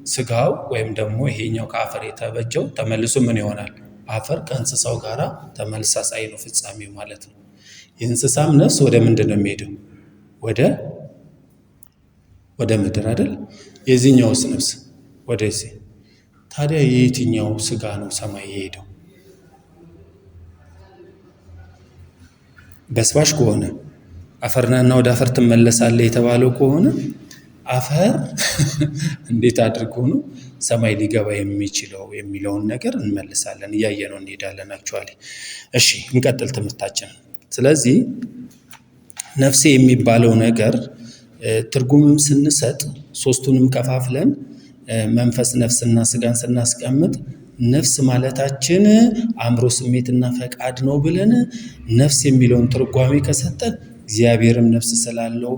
ስጋው ወይም ደግሞ ይሄኛው ከአፈር የተበጀው ተመልሶ ምን ይሆናል? አፈር ከእንስሳው ጋራ ተመሳሳይ ነው ፍጻሜው ማለት ነው። የእንስሳም ነፍስ ወደ ምንድን ነው የሚሄደው? ወደ ምድር አይደል? የዚህኛውስ ነፍስ ወደዚህ። ታዲያ የየትኛው ስጋ ነው ሰማይ የሄደው? በስባሽ ከሆነ አፈርናና ወደ አፈር ትመለሳለህ የተባለው ከሆነ አፈር እንዴት አድርጎ ነው ሰማይ ሊገባ የሚችለው የሚለውን ነገር እንመልሳለን። እያየነው እንሄዳለን አክቹአሊ። እሺ እንቀጥል ትምህርታችን። ስለዚህ ነፍሴ የሚባለው ነገር ትርጉምም ስንሰጥ ሶስቱንም ከፋፍለን መንፈስ፣ ነፍስና ስጋን ስናስቀምጥ ነፍስ ማለታችን አእምሮ፣ ስሜትና ፈቃድ ነው ብለን ነፍስ የሚለውን ትርጓሜ ከሰጠን እግዚአብሔርም ነፍስ ስላለው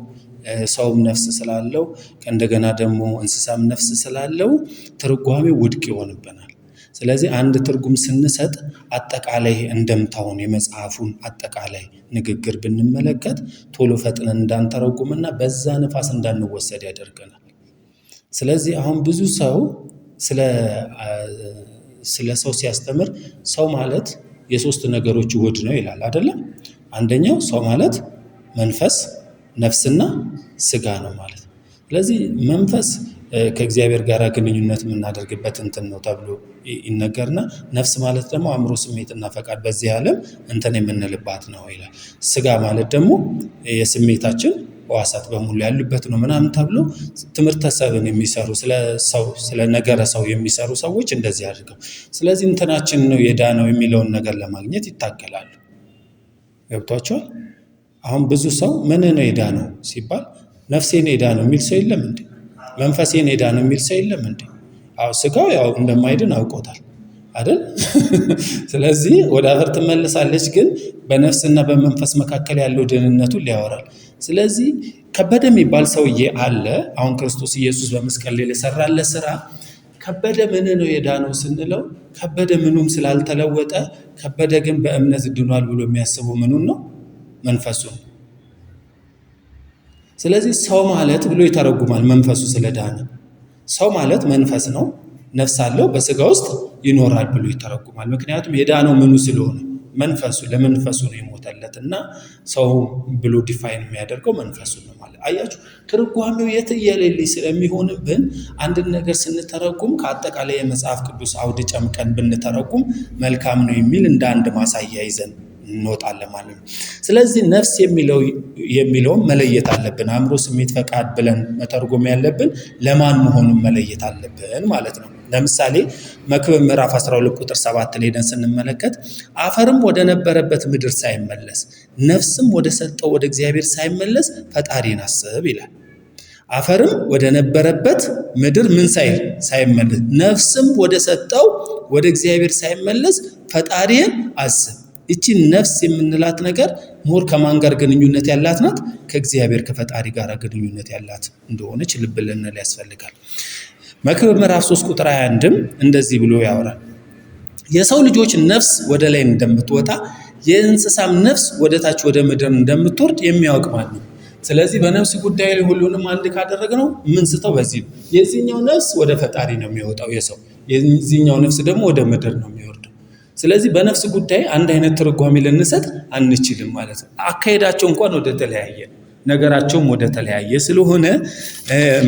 ሰውም ነፍስ ስላለው ከእንደገና ደግሞ እንስሳም ነፍስ ስላለው ትርጓሜ ውድቅ ይሆንብናል። ስለዚህ አንድ ትርጉም ስንሰጥ አጠቃላይ እንደምታውን የመጽሐፉን አጠቃላይ ንግግር ብንመለከት ቶሎ ፈጥነን እንዳንተረጉምና በዛ ነፋስ እንዳንወሰድ ያደርገናል። ስለዚህ አሁን ብዙ ሰው ስለ ሰው ሲያስተምር ሰው ማለት የሶስት ነገሮች ውህድ ነው ይላል አይደለም። አንደኛው ሰው ማለት መንፈስ፣ ነፍስና ስጋ ነው ማለት ነው። ስለዚህ መንፈስ ከእግዚአብሔር ጋር ግንኙነት የምናደርግበት እንትን ነው ተብሎ ይነገርና ነፍስ ማለት ደግሞ አእምሮ፣ ስሜትና ፈቃድ በዚህ ዓለም እንትን የምንልባት ነው ይላል። ስጋ ማለት ደግሞ የስሜታችን ሕዋሳት በሙሉ ያሉበት ነው ምናምን ተብሎ ትምህርተ ሰብን የሚሰሩ ስለ ነገረ ሰው የሚሰሩ ሰዎች እንደዚህ አድርገው ስለዚህ እንትናችን ነው የዳነው የሚለውን ነገር ለማግኘት ይታገላሉ። ገብቷቸዋል። አሁን ብዙ ሰው ምን ነው የዳነው ሲባል ነፍሴን የዳነው የሚል ሰው የለም እንዴ? መንፈሴን የዳነው የሚል ሰው የለም እንዴ? አዎ ስጋው ያው እንደማይድን አውቆታል አይደል? ስለዚህ ወደ አፈር ትመለሳለች፣ ግን በነፍስና በመንፈስ መካከል ያለው ደህንነቱን ሊያወራል። ስለዚህ ከበደ የሚባል ሰውዬ አለ። አሁን ክርስቶስ ኢየሱስ በመስቀል ላይ ለሰራለት ስራ ከበደ ምን ነው የዳነው ስንለው ከበደ ምኑም ስላልተለወጠ ከበደ ግን በእምነት ድኗል ብሎ የሚያስበው ምኑን ነው? መንፈሱን። ስለዚህ ሰው ማለት ብሎ ይተረጉማል መንፈሱ ስለዳነ። ሰው ማለት መንፈስ ነው፣ ነፍስ አለው፣ በስጋ ውስጥ ይኖራል ብሎ ይተረጉማል። ምክንያቱም የዳነው ምኑ ስለሆነ መንፈሱ፣ ለመንፈሱ ነው የሞተለትና ሰው ብሎ ዲፋይን የሚያደርገው መንፈሱ ነው ማለት። አያችሁ ትርጓሜው የትየለሌ ስለሚሆንብን አንድን ነገር ስንተረጉም ከአጠቃላይ የመጽሐፍ ቅዱስ አውድ ጨምቀን ብንተረጉም መልካም ነው የሚል እንደ አንድ ማሳያ ይዘን እንወጣለን ማለት ነው። ስለዚህ ነፍስ የሚለውን መለየት አለብን። አእምሮ፣ ስሜት፣ ፈቃድ ብለን መተርጎም ያለብን ለማን መሆኑን መለየት አለብን ማለት ነው። ለምሳሌ መክብብ ምዕራፍ 12 ቁጥር 7 ላይ ደን ስንመለከት አፈርም ወደ ነበረበት ምድር ሳይመለስ ነፍስም ወደ ሰጠው ወደ እግዚአብሔር ሳይመለስ ፈጣሪን አስብ ይላል። አፈርም ወደ ነበረበት ምድር ምን ሳይመለስ ነፍስም ወደ ሰጠው ወደ እግዚአብሔር ሳይመለስ ፈጣሪን አስብ። እቺ ነፍስ የምንላት ነገር ሞር ከማን ጋር ግንኙነት ያላት ናት? ከእግዚአብሔር ከፈጣሪ ጋር ግንኙነት ያላት እንደሆነች ልብ ልንል ያስፈልጋል። መክብብ ምዕራፍ 3 ቁጥር 21ም እንደዚህ ብሎ ያወራል። የሰው ልጆች ነፍስ ወደ ላይ እንደምትወጣ የእንስሳም ነፍስ ወደ ታች ወደ ምድር እንደምትወርድ የሚያውቅ ማን ነው? ስለዚህ በነፍስ ጉዳይ ላይ ሁሉንም አንድ ካደረግነው ምን ስተው በዚህ የዚህኛው ነፍስ ወደ ፈጣሪ ነው የሚወጣው የሰው፣ የዚህኛው ነፍስ ደግሞ ወደ ምድር ነው የሚወርደው። ስለዚህ በነፍስ ጉዳይ አንድ አይነት ትርጓሜ ልንሰጥ አንችልም ማለት ነው። አካሄዳቸው እንኳን ወደ ተለያየ ነገራቸውም ወደ ተለያየ ስለሆነ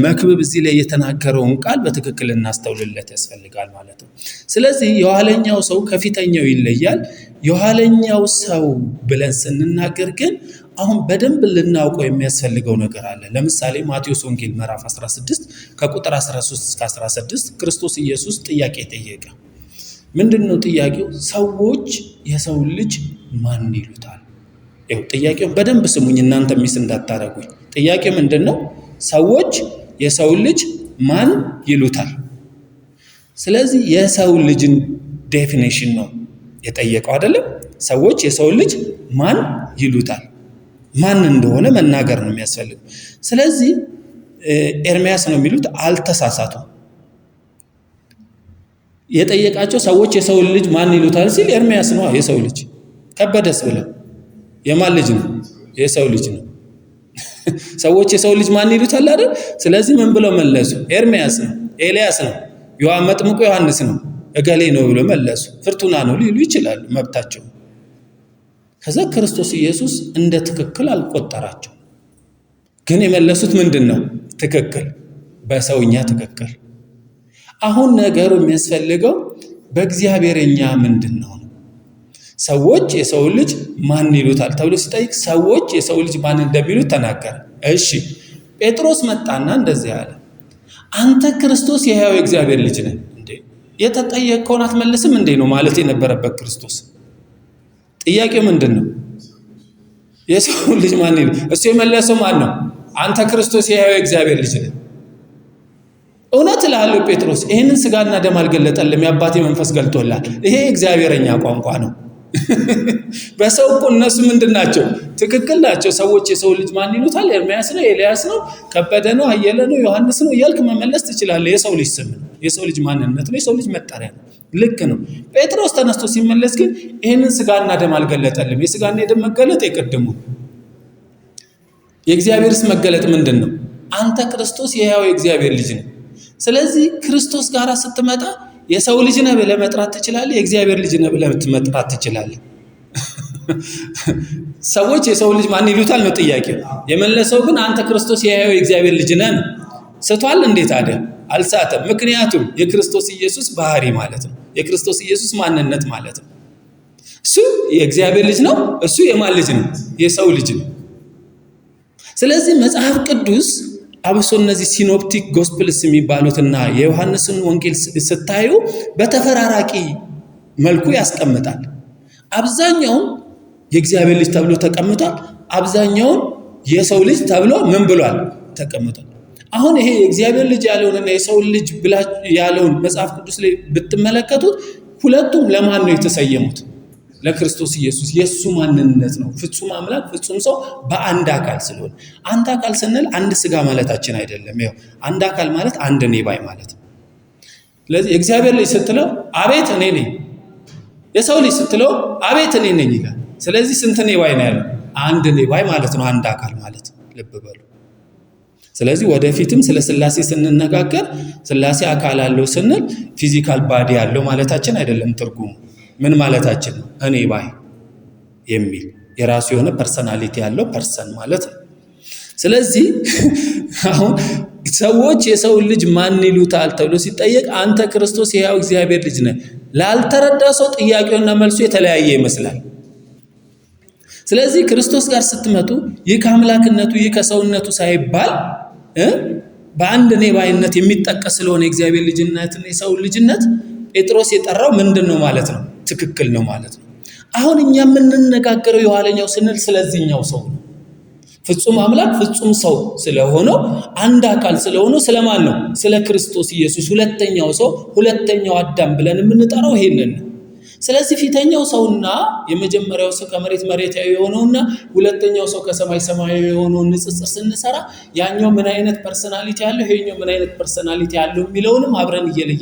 መክብብ እዚህ ላይ የተናገረውን ቃል በትክክል እናስተውልለት ያስፈልጋል ማለት ነው። ስለዚህ የኋለኛው ሰው ከፊተኛው ይለያል። የኋለኛው ሰው ብለን ስንናገር ግን አሁን በደንብ ልናውቀው የሚያስፈልገው ነገር አለ። ለምሳሌ ማቴዎስ ወንጌል ምዕራፍ 16 ከቁጥር 13 እስከ 16 ክርስቶስ ኢየሱስ ጥያቄ ጠየቀ። ምንድነው ጥያቄው? ሰዎች የሰው ልጅ ማን ይሉታል? ይኸው ጥያቄውን በደንብ ስሙኝ እናንተ ሚስ እንዳታረጉኝ። ጥያቄው ምንድነው? ሰዎች የሰው ልጅ ማን ይሉታል? ስለዚህ የሰው ልጅን ዴፊኒሽን ነው የጠየቀው አይደለም? ሰዎች የሰው ልጅ ማን ይሉታል? ማን እንደሆነ መናገር ነው የሚያስፈልገው። ስለዚህ ኤርሚያስ ነው የሚሉት፣ አልተሳሳቱም። የጠየቃቸው ሰዎች የሰው ልጅ ማን ይሉታል ሲል ኤርሚያስ ነው የሰው ልጅ። ከበደስ ብለው የማን ልጅ ነው? የሰው ልጅ ነው። ሰዎች የሰው ልጅ ማን ይሉታል አይደል? ስለዚህ ምን ብለው መለሱ? ኤርሚያስ ነው፣ ኤልያስ ነው፣ መጥምቁ ዮሐንስ ነው፣ እገሌ ነው ብሎ መለሱ። ፍርቱና ነው ሊሉ ይችላሉ፣ መብታቸው። ከዛ ክርስቶስ ኢየሱስ እንደ ትክክል አልቆጠራቸው። ግን የመለሱት ምንድን ነው? ትክክል፣ በሰውኛ ትክክል። አሁን ነገሩ የሚያስፈልገው በእግዚአብሔርኛ ምንድን ነው? ሰዎች የሰው ልጅ ማን ይሉታል ተብሎ ሲጠይቅ ሰዎች የሰው ልጅ ማን እንደሚሉት ተናገረ። እሺ ጴጥሮስ መጣና እንደዚህ አለ፣ አንተ ክርስቶስ የሕያው እግዚአብሔር ልጅ ነህ እንዴ? የተጠየቀውን አትመልስም እንዴ ነው ማለት የነበረበት ክርስቶስ። ጥያቄው ምንድን ነው? የሰው ልጅ ማን ይሉ? እሱ የመለሰው ማን ነው? አንተ ክርስቶስ የሕያው እግዚአብሔር ልጅ ነህ። እውነት እልሃለሁ ጴጥሮስ፣ ይህንን ስጋና ደም አልገለጠልም፣ የአባቴ መንፈስ ገልጦላል። ይሄ እግዚአብሔረኛ ቋንቋ ነው። በሰው እኮ እነሱ ምንድን ናቸው? ትክክል ናቸው። ሰዎች የሰው ልጅ ማን ይሉታል? ኤርሚያስ ነው፣ ኤልያስ ነው፣ ከበደ ነው፣ አየለ ነው፣ ዮሐንስ ነው እያልክ መመለስ ትችላለህ። የሰው ልጅ ስም ነው፣ የሰው ልጅ ማንነት ነው፣ የሰው ልጅ መጠሪያ ነው። ልክ ነው። ጴጥሮስ ተነስቶ ሲመለስ ግን ይህንን ስጋና ደም አልገለጠልም። የስጋና የደም መገለጥ የቀድሙ፣ የእግዚአብሔርስ መገለጥ ምንድን ነው? አንተ ክርስቶስ የሕያው የእግዚአብሔር ልጅ ነው። ስለዚህ ክርስቶስ ጋር ስትመጣ የሰው ልጅ ነህ ብለህ መጥራት ትችላለህ፣ የእግዚአብሔር ልጅ ነህ ብለህ መጥራት ትችላለህ። ሰዎች የሰው ልጅ ማን ይሉታል ነው ጥያቄው። የመለሰው ግን አንተ ክርስቶስ የሕያው የእግዚአብሔር ልጅ ነህ ነው። ስቷል? እንዴት አደ አልሳተም። ምክንያቱም የክርስቶስ ኢየሱስ ባህሪ ማለት ነው፣ የክርስቶስ ኢየሱስ ማንነት ማለት ነው። እሱ የእግዚአብሔር ልጅ ነው። እሱ የማን ልጅ ነው? የሰው ልጅ ነው። ስለዚህ መጽሐፍ ቅዱስ አብሶ እነዚህ ሲኖፕቲክ ጎስፕልስ የሚባሉትና የዮሐንስን ወንጌል ስታዩ በተፈራራቂ መልኩ ያስቀምጣል። አብዛኛውን የእግዚአብሔር ልጅ ተብሎ ተቀምጧል፣ አብዛኛውን የሰው ልጅ ተብሎ ምን ብሏል? ተቀምጧል። አሁን ይሄ የእግዚአብሔር ልጅ ያለውንና የሰው ልጅ ያለውን መጽሐፍ ቅዱስ ላይ ብትመለከቱት ሁለቱም ለማን ነው የተሰየሙት? ለክርስቶስ ኢየሱስ። የሱ ማንነት ነው፣ ፍጹም አምላክ ፍጹም ሰው በአንድ አካል ስለሆነ። አንድ አካል ስንል አንድ ስጋ ማለታችን አይደለም። ይኸው አንድ አካል ማለት አንድ ኔባይ ማለት ነው። ስለዚህ የእግዚአብሔር ልጅ ስትለው አቤት እኔ ነኝ፣ የሰው ልጅ ስትለው አቤት እኔ ነኝ ይላል። ስለዚህ ስንት ኔባይ ነው ያለው? አንድ ኔባይ ማለት ነው፣ አንድ አካል ማለት ነው። ልብ በሉ። ስለዚህ ወደፊትም ስለ ሥላሴ ስንነጋገር ሥላሴ አካል አለው ስንል ፊዚካል ባዲ ያለው ማለታችን አይደለም። ትርጉሙ ምን ማለታችን ነው? እኔ ባይ የሚል የራሱ የሆነ ፐርሰናሊቲ ያለው ፐርሰን ማለት ነው። ስለዚህ አሁን ሰዎች የሰው ልጅ ማን ይሉታል ተብሎ ሲጠየቅ አንተ ክርስቶስ የሕያው እግዚአብሔር ልጅ ነህ ላልተረዳ ሰው ጥያቄውና መልሱ የተለያየ ይመስላል። ስለዚህ ክርስቶስ ጋር ስትመጡ ይህ ከአምላክነቱ ይህ ከሰውነቱ ሳይባል በአንድ ኔባይነት የሚጠቀስ ስለሆነ የእግዚአብሔር ልጅነትና የሰው ልጅነት ጴጥሮስ የጠራው ምንድን ነው ማለት ነው? ትክክል ነው ማለት ነው። አሁን እኛ የምንነጋገረው የኋለኛው ስንል ስለዚህኛው ሰው ነው። ፍጹም አምላክ ፍጹም ሰው ስለሆነው አንድ አካል ስለሆነው ስለማን ነው? ስለ ክርስቶስ ኢየሱስ ሁለተኛው ሰው ሁለተኛው አዳም ብለን የምንጠራው ይሄንን ነው። ስለዚህ ፊተኛው ሰውና የመጀመሪያው ሰው ከመሬት መሬታዊ የሆነውና ሁለተኛው ሰው ከሰማይ ሰማያዊ የሆነውን ንጽጽር ስንሰራ ያኛው ምን አይነት ፐርሰናሊቲ ያለው ይሄኛው ምን አይነት ፐርሰናሊቲ ያለው የሚለውንም አብረን እየለየ